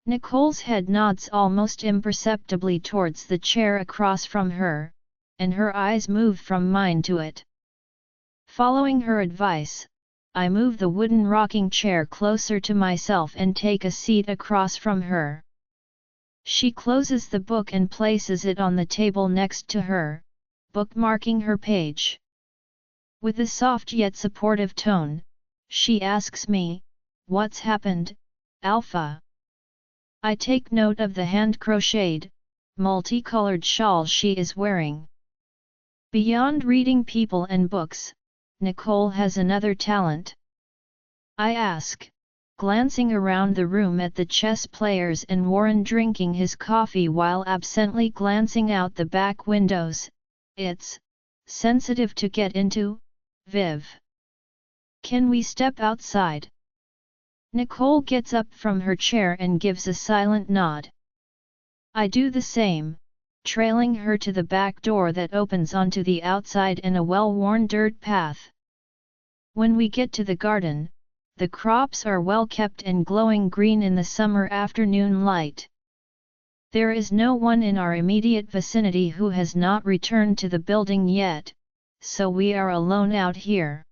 Nicole's head nods almost imperceptibly towards the chair across from her, and her eyes move from mine to it. Following her advice, I move the wooden rocking chair closer to myself and take a seat across from her. She closes the book and places it on the table next to her, bookmarking her page. With a soft yet supportive tone, she asks me, "What's happened, Alpha?" I take note of the hand-crocheted, multicolored shawl she is wearing. Beyond reading people and books, Nicole has another talent. I ask, glancing around the room at the chess players and Warren drinking his coffee while absently glancing out the back windows. "It's sensitive to get into, Viv. Can we step outside?" Nicole gets up from her chair and gives a silent nod. I do the same, trailing her to the back door that opens onto the outside and a well-worn dirt path. When we get to the garden, the crops are well kept and glowing green in the summer afternoon light. There is no one in our immediate vicinity who has not returned to the building yet, so we are alone out here.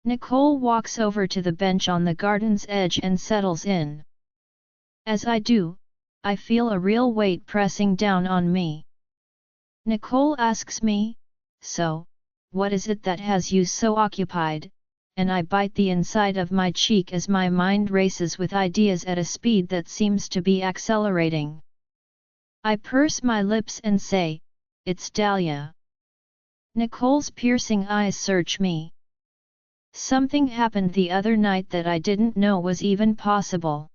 Nicole walks over to the bench on the garden's edge and settles in. As I do, I feel a real weight pressing down on me. Nicole asks me, "So, what is it that has you so occupied?" and I bite the inside of my cheek as my mind races with ideas at a speed that seems to be accelerating. I purse my lips and say, "It's Dahlia." Nicole's piercing eyes search me. Something happened the other night that I didn't know was even possible.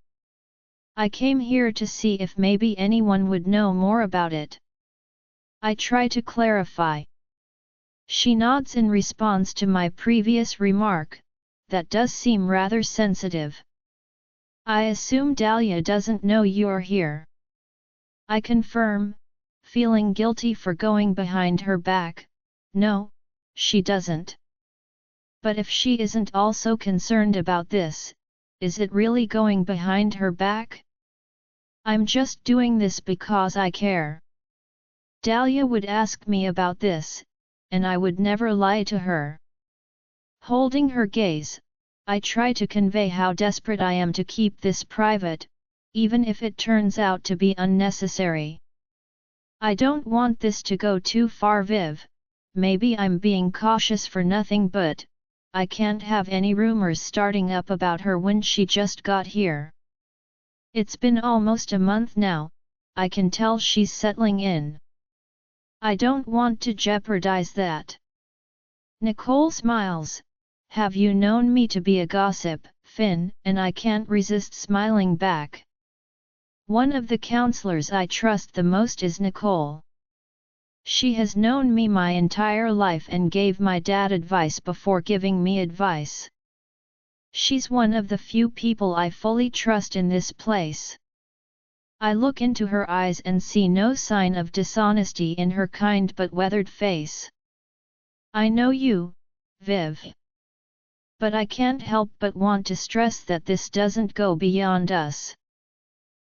I came here to see if maybe anyone would know more about it. I try to clarify. She nods in response to my previous remark, "That does seem rather sensitive. I assume Dahlia doesn't know you're here." I confirm, feeling guilty for going behind her back, "No, she doesn't." But if she isn't also concerned about this, is it really going behind her back? I'm just doing this because I care. Dahlia would ask me about this, and I would never lie to her. Holding her gaze, I try to convey how desperate I am to keep this private, even if it turns out to be unnecessary. I don't want this to go too far, Viv. Maybe I'm being cautious for nothing, but I can't have any rumors starting up about her when she just got here. It's been almost a month now, I can tell she's settling in. I don't want to jeopardize that. Nicole smiles. "Have you known me to be a gossip, Finn?" and I can't resist smiling back. One of the counselors I trust the most is Nicole. She has known me my entire life and gave my dad advice before giving me advice. She's one of the few people I fully trust in this place. I look into her eyes and see no sign of dishonesty in her kind but weathered face. "I know you, Viv. But I can't help but want to stress that this doesn't go beyond us.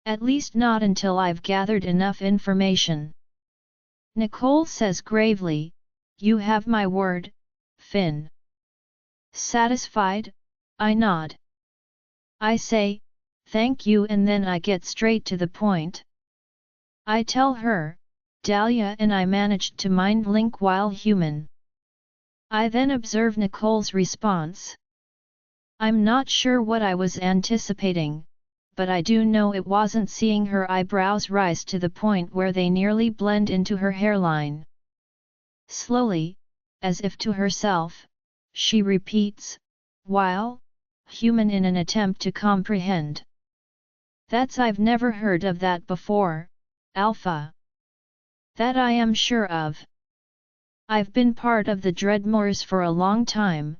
At least not until I've gathered enough information." Nicole says gravely, "You have my word, Finn." Satisfied, I nod. I say, "Thank you," and then I get straight to the point. I tell her, Dahlia and I managed to mind link while human. I then observe Nicole's response. I'm not sure what I was anticipating, but I do know it wasn't seeing her eyebrows rise to the point where they nearly blend into her hairline. Slowly, as if to herself, she repeats, while human in an attempt to comprehend. I've never heard of that before, Alpha. That I am sure of. I've been part of the Dreadmores for a long time,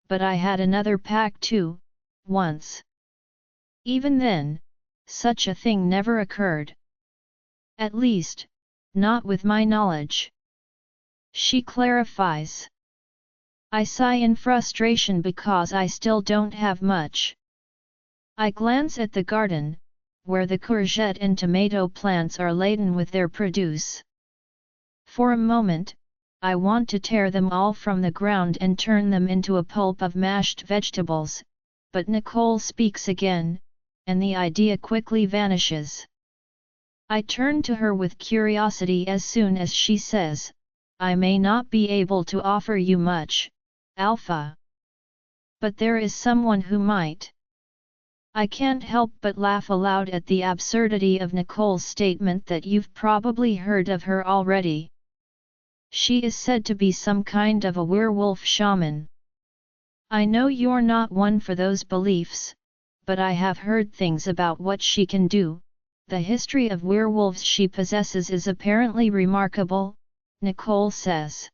but I had another pack too, once. Even then, such a thing never occurred. At least, not with my knowledge. She clarifies. I sigh in frustration because I still don't have much. I glance at the garden, where the courgette and tomato plants are laden with their produce. For a moment, I want to tear them all from the ground and turn them into a pulp of mashed vegetables, but Nicole speaks again, and the idea quickly vanishes. I turn to her with curiosity as soon as she says, I may not be able to offer you much, Alpha. But there is someone who might. I can't help but laugh aloud at the absurdity of Nicole's statement that you've probably heard of her already. She is said to be some kind of a werewolf shaman. I know you're not one for those beliefs, but I have heard things about what she can do. The history of werewolves she possesses is apparently remarkable, Nicole says.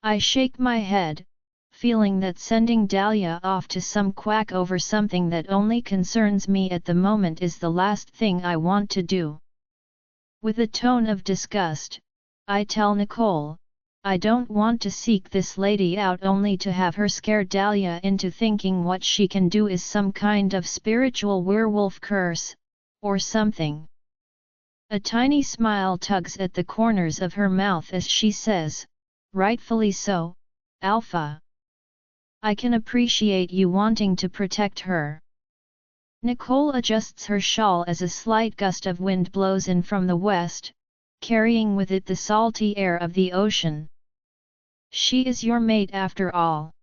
I shake my head, feeling that sending Dahlia off to some quack over something that only concerns me at the moment is the last thing I want to do. With a tone of disgust, I tell Nicole, I don't want to seek this lady out only to have her scare Dahlia into thinking what she can do is some kind of spiritual werewolf curse, or something. A tiny smile tugs at the corners of her mouth as she says, rightfully so, Alpha. I can appreciate you wanting to protect her. Nicole adjusts her shawl as a slight gust of wind blows in from the west, carrying with it the salty air of the ocean. She is your mate after all.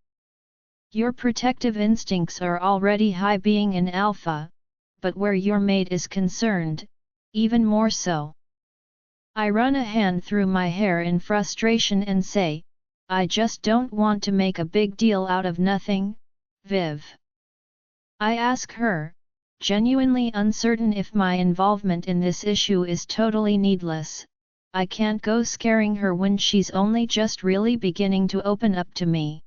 Your protective instincts are already high being an alpha, but where your mate is concerned, even more so. I run a hand through my hair in frustration and say, I just don't want to make a big deal out of nothing, Viv. I ask her, genuinely uncertain if my involvement in this issue is totally needless. I can't go scaring her when she's only just really beginning to open up to me.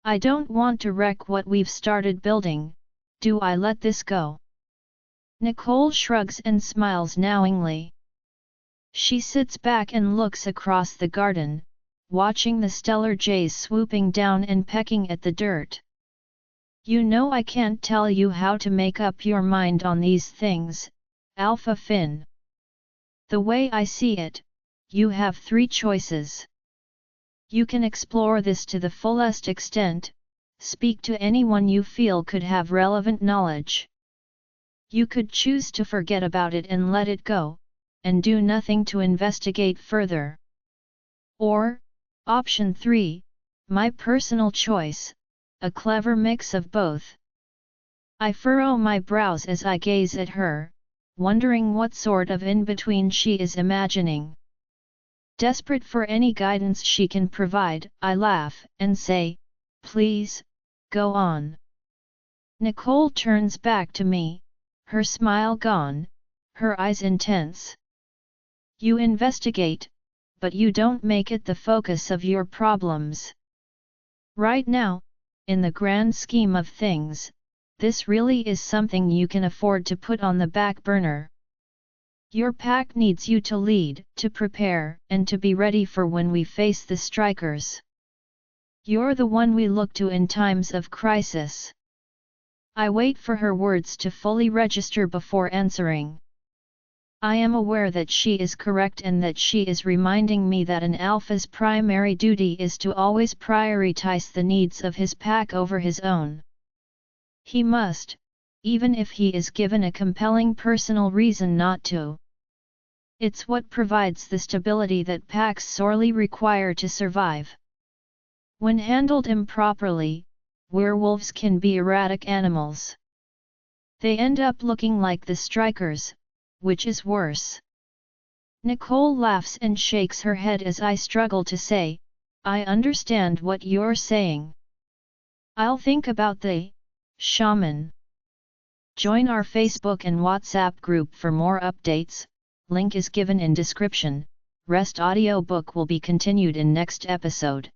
I don't want to wreck what we've started building. Do I let this go? Nicole shrugs and smiles knowingly. She sits back and looks across the garden, watching the stellar jays swooping down and pecking at the dirt. You know I can't tell you how to make up your mind on these things, Alpha Finn. The way I see it, you have three choices. You can explore this to the fullest extent, speak to anyone you feel could have relevant knowledge. You could choose to forget about it and let it go, and do nothing to investigate further. Or, option 3, my personal choice, a clever mix of both. I furrow my brows as I gaze at her, wondering what sort of in-between she is imagining. Desperate for any guidance she can provide, I laugh and say, please, go on. Nicole turns back to me, her smile gone, her eyes intense. You investigate, but you don't make it the focus of your problems. Right now, in the grand scheme of things, this really is something you can afford to put on the back burner. Your pack needs you to lead, to prepare, and to be ready for when we face the strikers. You're the one we look to in times of crisis. I wait for her words to fully register before answering. I am aware that she is correct and that she is reminding me that an alpha's primary duty is to always prioritize the needs of his pack over his own. He must, even if he is given a compelling personal reason not to. It's what provides the stability that packs sorely require to survive. When handled improperly, werewolves can be erratic animals. They end up looking like the strikers, which is worse. Nicole laughs and shakes her head as I struggle to say, I understand what you're saying. I'll think about the shaman. Join our Facebook and WhatsApp group for more updates, link is given in description. Rest audiobook will be continued in next episode.